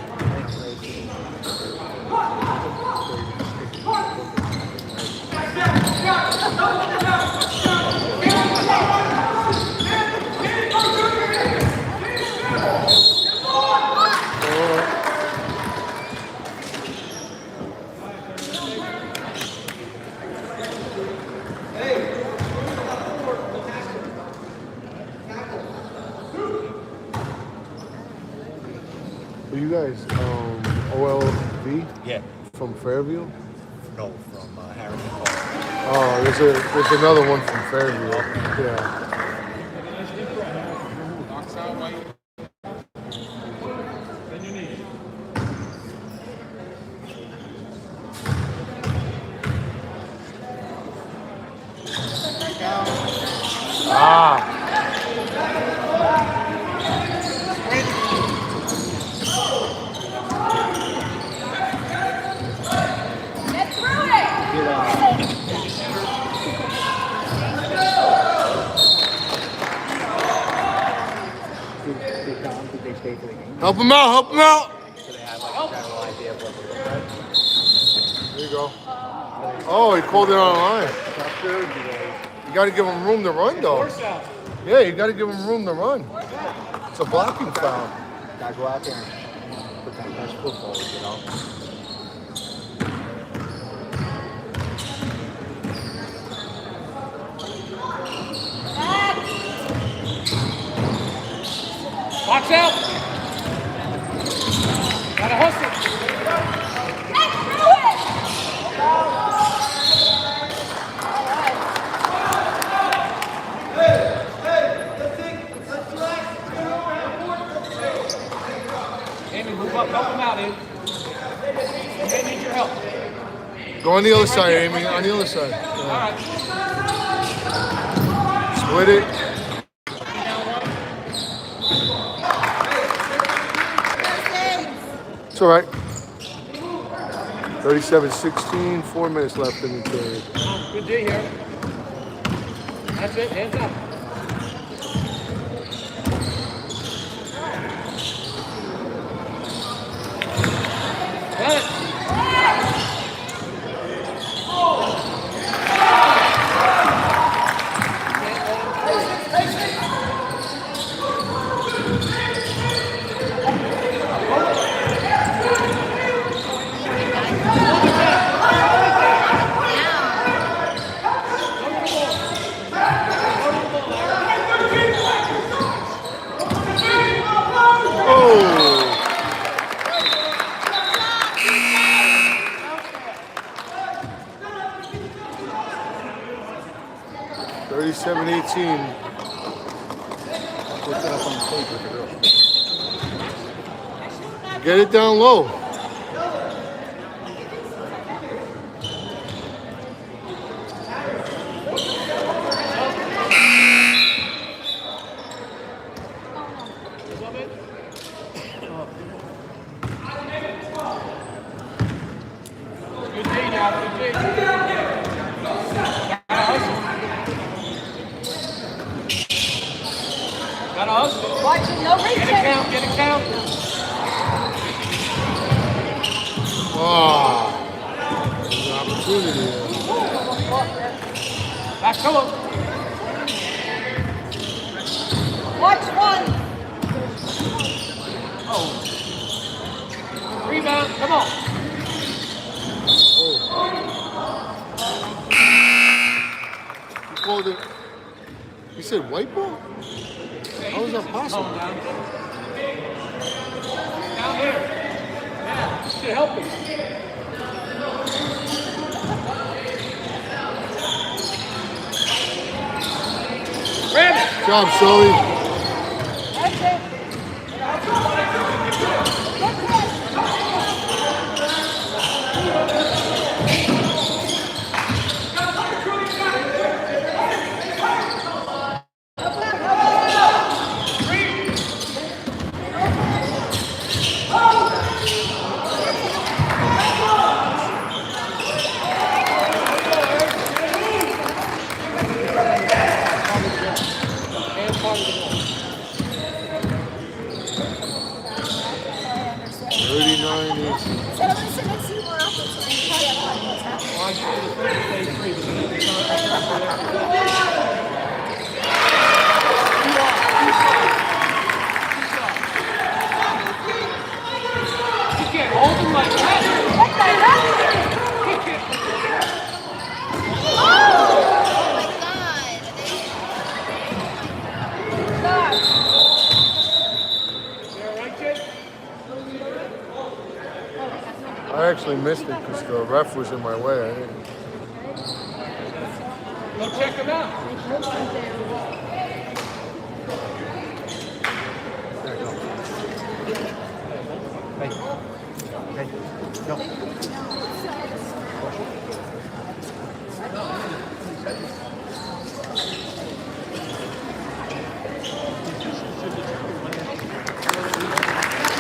Are you guys OLV? Yeah. From Fairview? No, from Harrison Park. Oh, there's another one from Fairview. Yeah. Ah. Get through it. Did they stay for the game? Help him out, help him out. So they had like a general idea of what they look like. There you go. Oh, he called it on a line. Structured, do they? You got to give him room to run, though. Force out. Yeah, you got to give him room to run. It's a blocking foul. Gotta go out there and put that best foot forward, you know? Box out. Gotta hustle. Get through it. on the other side, Amy. On the other side. Yeah. Split it. It's all right. 37-16. 4 minutes left in the third. Good D here. That's it. Hands up. Got it. Oh! 37-18. Put that up on the tape with the girl. Get it down low. Good D now. Good D. Got us. Watch it, no Get a reaching. count. Get a count. Ah. There's an opportunity there. Back, come on. Watch one. Rebound. Come on. He called it. He said white ball? How is that possible? Down here. Yeah, this should help him. Grab it. Good job, Sully. That's it. Hand part of the ball. 39-18. You can't hold him like that. Kick it. You all right, Jake? I actually missed it because the ref was in my way. I didn't. Go check him out. There, go. Hey, go.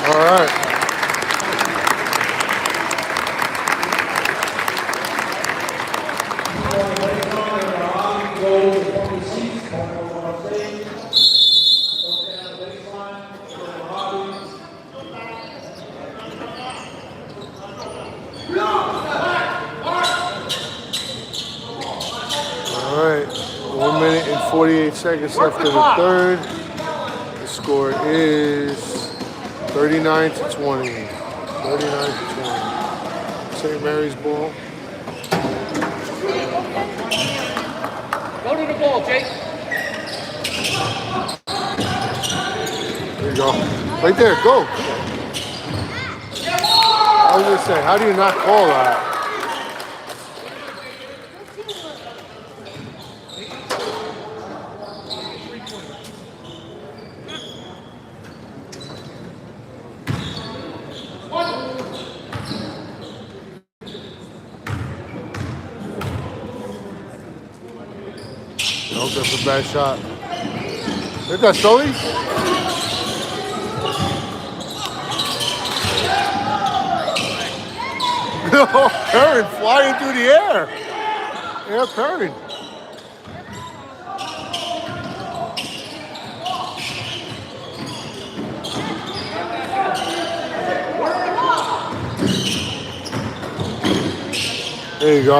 All right. All right. 1 minute and 48 seconds left in the third. The score is 39-20. 39-20. St. Mary's ball. Go to the ball, Jake. There you go. Right there, go. I was gonna say, how do you not call that? Nope, that's a bad shot. Hit that, Sully. Perrin flying through the air. Yeah, Perrin. There you go.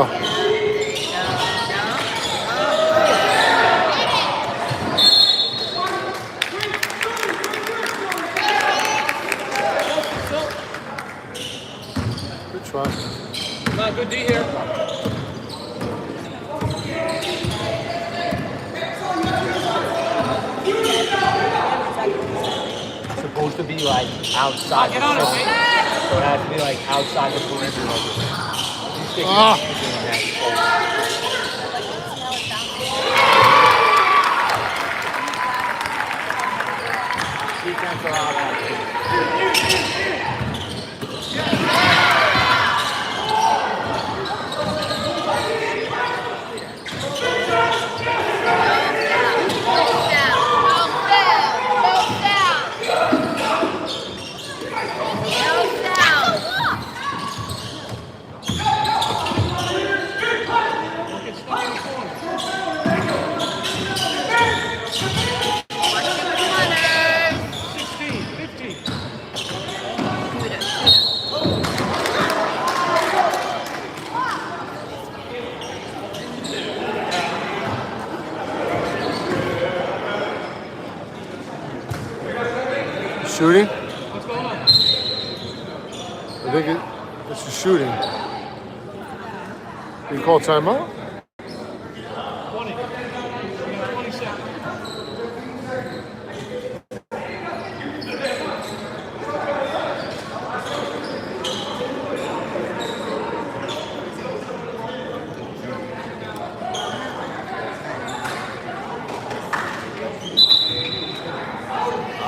Good try. Not good D here. It's supposed to be like outside the perimeter. So it has to be like outside the perimeter of it. You stick your hands in that. Defense are out on it. Shooting? What's going on? I think it's a shooting. You call timeout? 20. 20 seconds.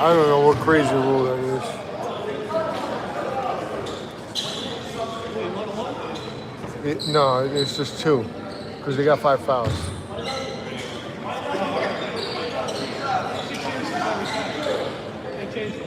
I don't know what crazy rule that is. No, it's just 2. Because they got 5 fouls. They changed it.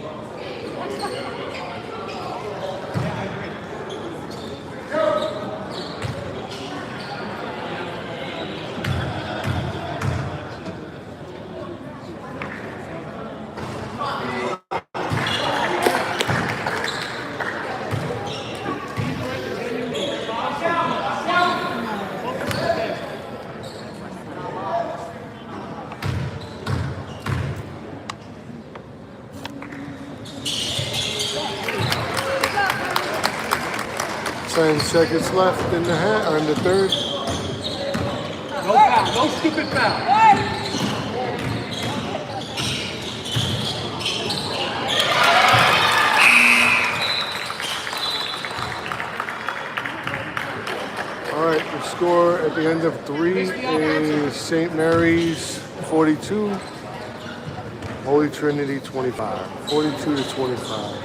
Ten seconds left in the third. No foul. No stupid foul. All right, the score at the end of 3 is St. Mary's 42, Holy Trinity 25. 42 to 25.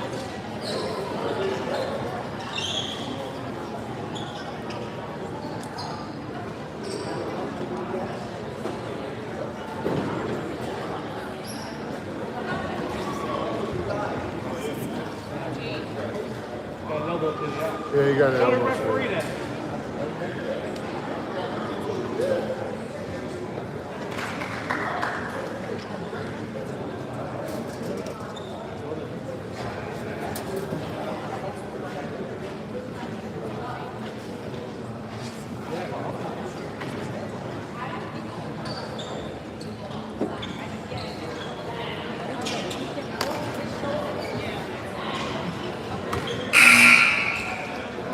Got an elbow to the eye. Yeah, you got it. Let him referee that.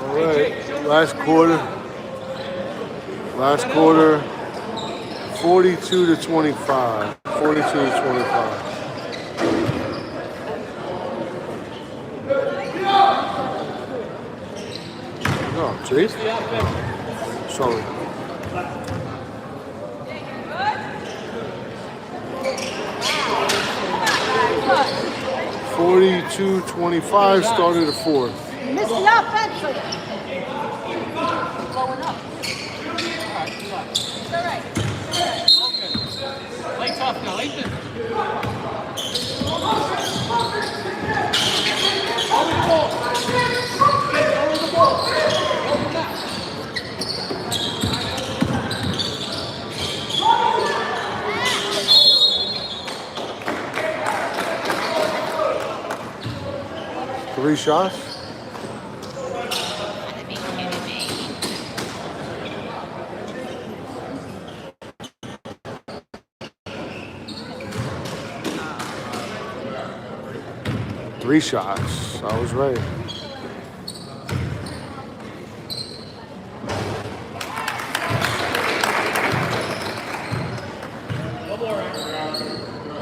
All right, last quarter, 42 to 25. 42 to 25. No, Chase? Sorry. Good. 42-25 started the fourth. Miss the offensive. Blowing up. It's all right. tough now, Ethan. Over the ball. Over the ball. Over the back. 3 shots. Three shots. I was right.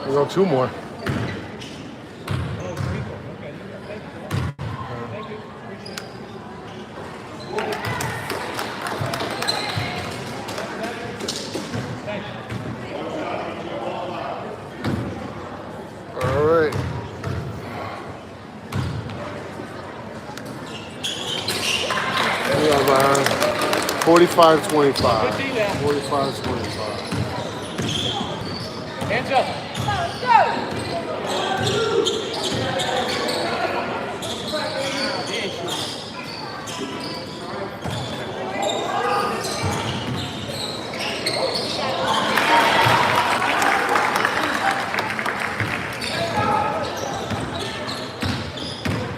We go 2 more. All right. We have 45-25. 45-25. Hands up.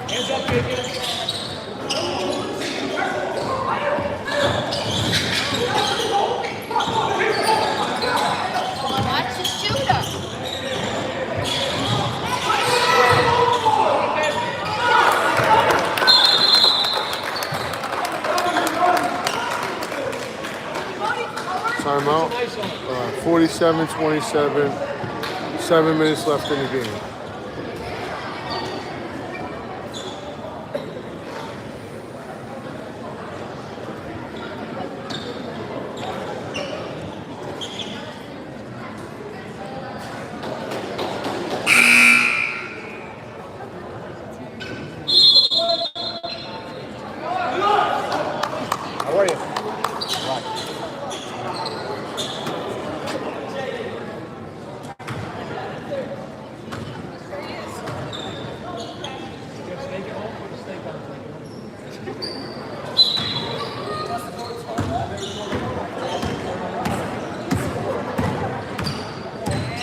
Hands up, Bacon. Watch the shooter. Timeout. 47-27. 7 minutes left in the game. How are you?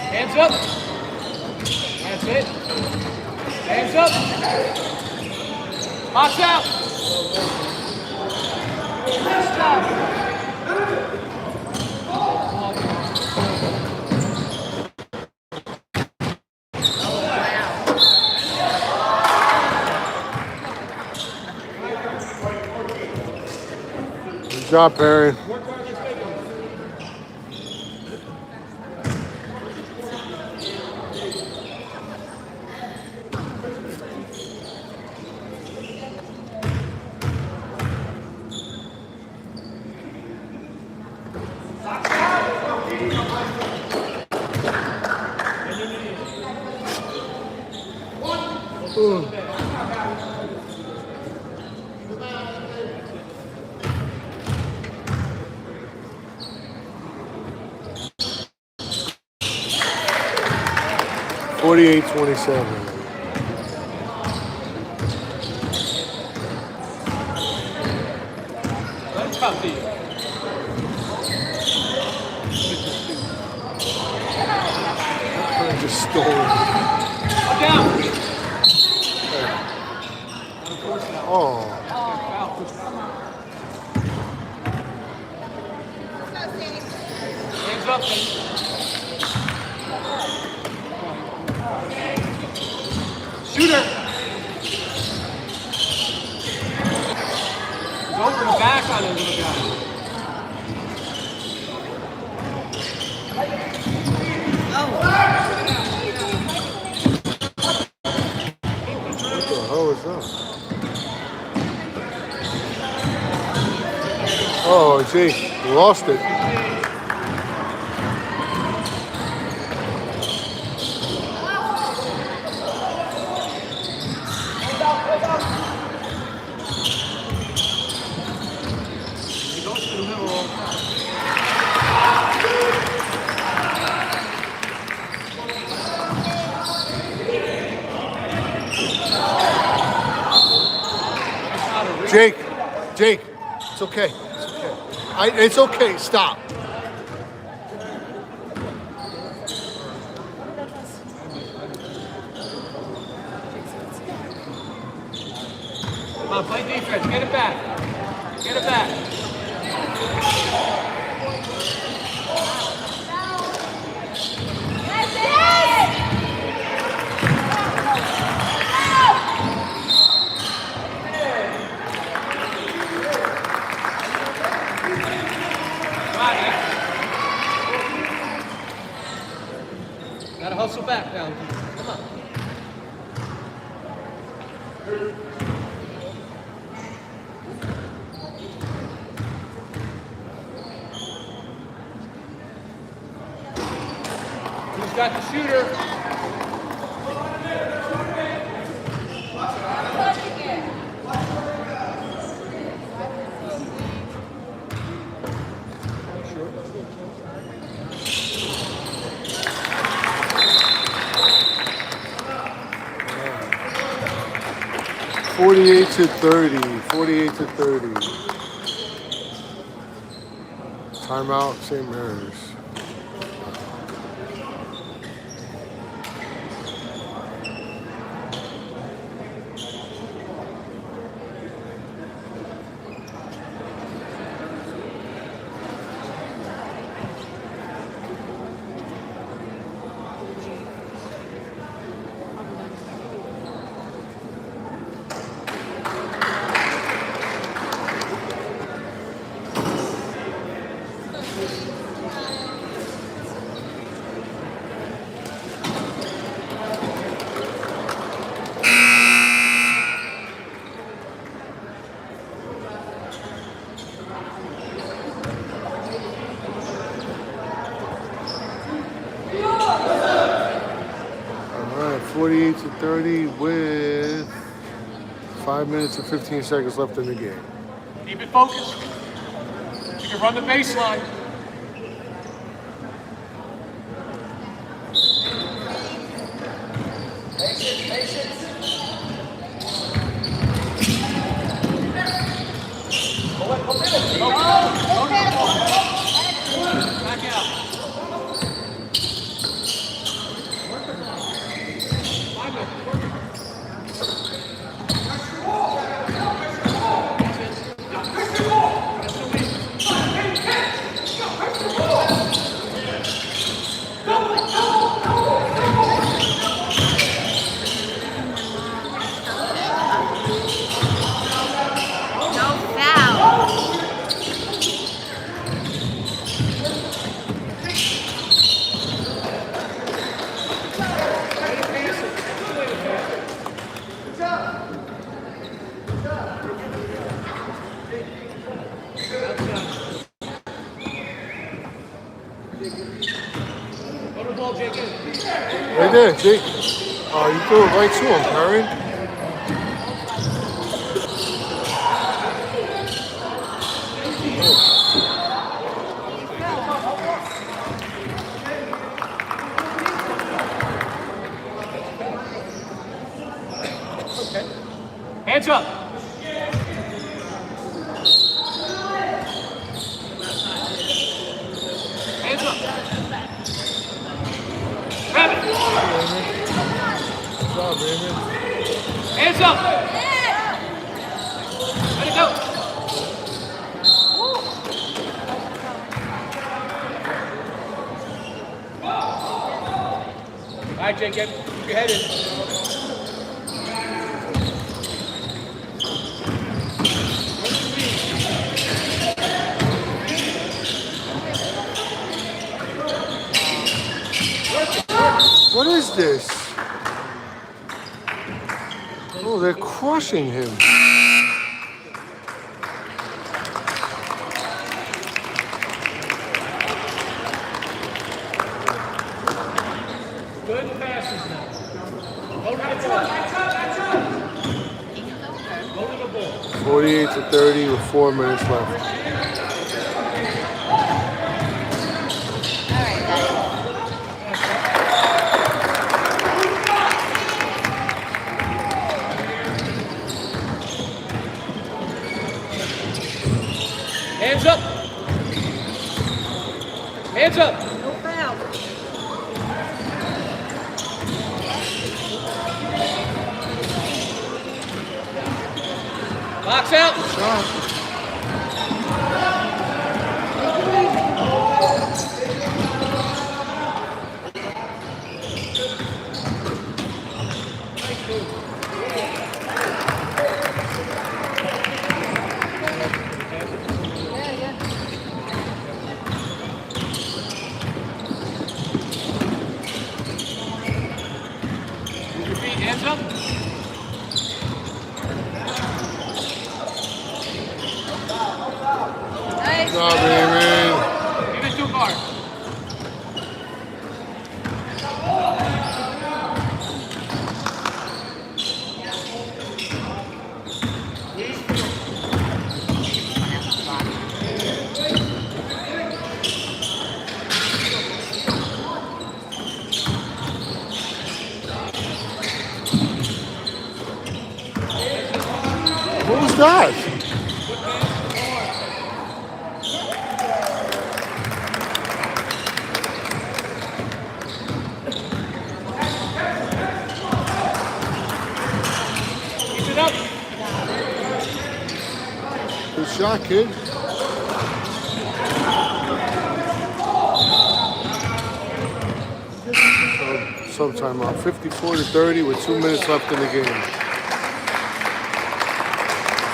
Hands up. That's it. Hands up. Box out. Nice job. Good job, Perry. Ooh. Forty-eight, 27. That's tough to you. I just stole it. Up down. Oh, Hands up, man. Shooter. Go over the back on it, little guy. what the hell is that? Oh, gee, we lost it. He goes to the middle. Jake, it's okay. It's okay. It's okay. Stop. Come on, play defense. Get it back. Get it back. Come on, man. Gotta hustle back now. Come on. Who's got the shooter? Forty-eight to 30. 48 to 30. Timeout, St. Mary's. All right, 48 to 30 with 5 minutes and 15 seconds left in the game. Keep it focused. You can run the baseline. Back out. No foul. Go to the ball, Jake. Right there, Jake. Oh, you threw it right to him, Perry. Hands up. Hands up. Grab it. Good job, Raymond. Hands up. Let it go. All right, Jake, keep your head in. What is this? Oh, they're crushing him. Good passes now. Go to the ball. Go to the ball. 48 to 30 with 4 minutes left. Hands up. No foul. Box out. Shot. Move your feet. Hands up. Nice. Good job, baby. Give it to guard. What was that? Keep it up. Good shot, kid. Some timeout. 54-30 with 2 minutes left in the game.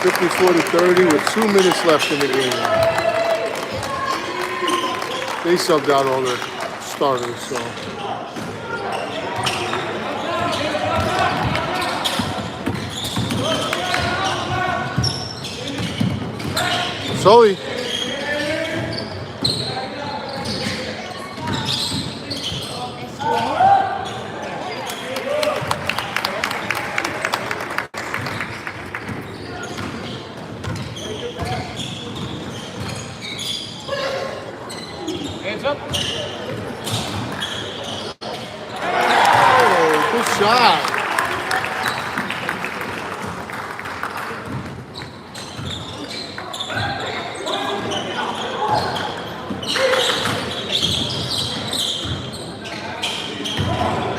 54-30 with 2 minutes left in the game. They subbed out all their starters, so. Sully. Hands up. Oh, good shot.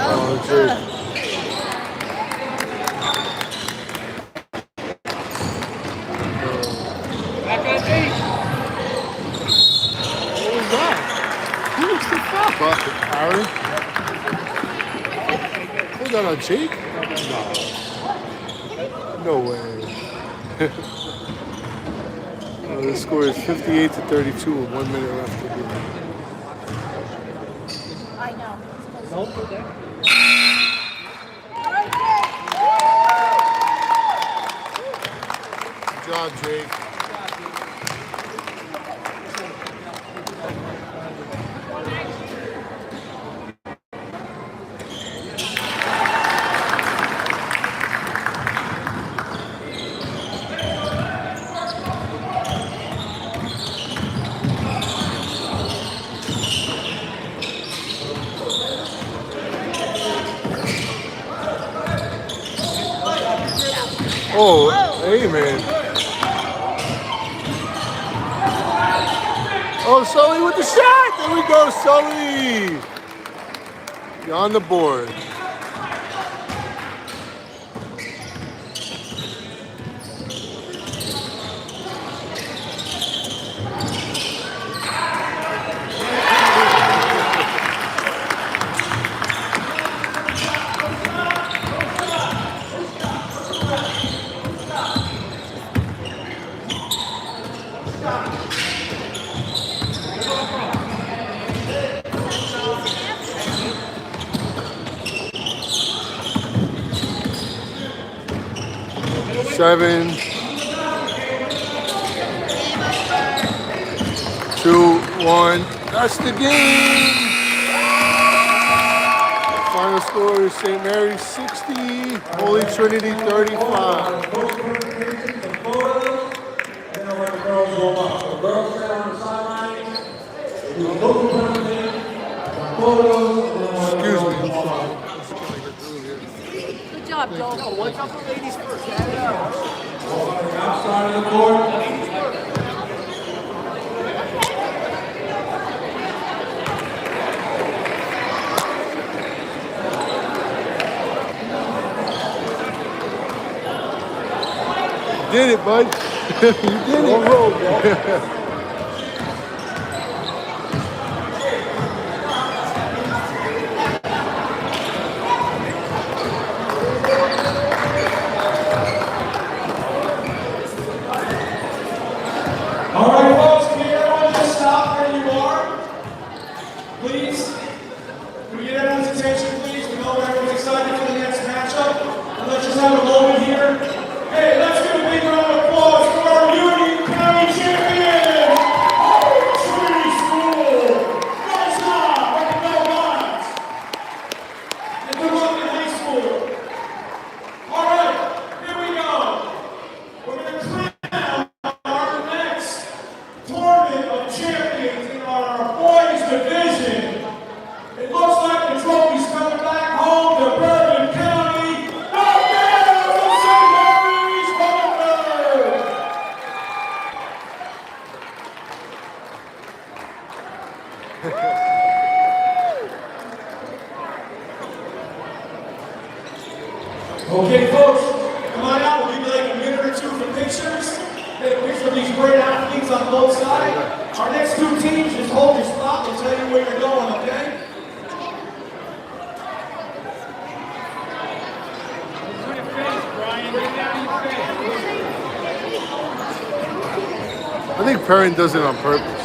Oh, Jake. Back on eight. What was that? Who looks the fuck up, Aaron? Was that on Jake? No. No way. The score is 58-32 with 1 minute left to go. I know. Don't put that. Good job, Jake. Oh, hey, man. Oh, Sully with the shot. There we go, Sully. You're on the board. Seven, 2, 1. That's the game. Final score is St. Mary's 60, Holy Trinity 35. Excuse me. Good job, Joel. What's up with ladies first? Outside of the court. did it, bud. You did it. Road, bro. All right, folks, can everyone just stop where you are? Please? Can we get everyone's attention, please? We know everyone's excited for the next matchup. And let's just have a moment here. Hey, let's give a big round of applause for our Union County champion, Trinity School. Nice job, right the lines. And good luck in high school. All right, here we go. We're going to crown our next tournament of champions in our boys division. It looks like the trophy's coming back home to Bourbon County. Out there from St. Mary's, Rutherford. Okay, folks, come on out. We'll give you like a minute or two for pictures. Get a picture of these great athletes on both sides. Our next two teams, just hold your spot. We'll tell you where you're going, okay? I think Perrin does it on purpose.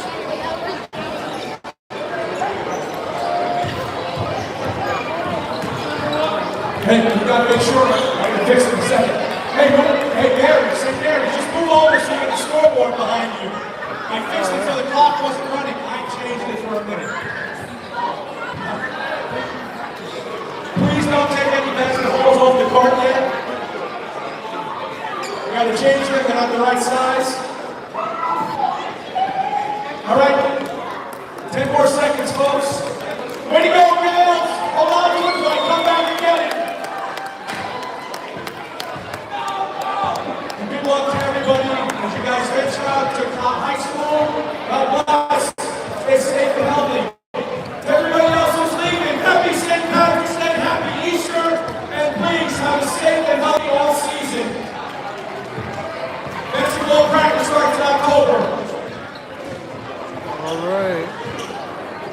Hey, you gotta make sure. I'm gonna fix it in a second. Hey, Gary, say Gary, just move over so you get the scoreboard behind you. I fixed it so the clock wasn't running. I changed it for a minute. Please don't take any basketballs off the court yet. We gotta change them, they're not the right size. All right, 10 more seconds, folks. Way to go, girls! Hold on to it, but come back and get it. And good luck to everybody as you guys venture out to high school. God bless. Stay safe and healthy. To everybody else who's leaving, happy St. Patrick's Day, happy Easter, and please have a safe and healthy all season. Basketball practice starts in October. All right.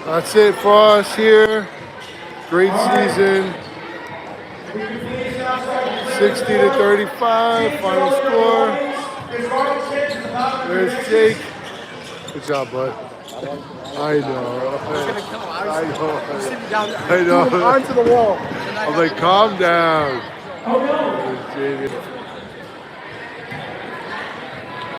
That's it for us here. Great season. 60 to 35, final score. There's Jake. Good job, bud. I know. I know. Onto the wall. I'm like, calm down. There's Jamie.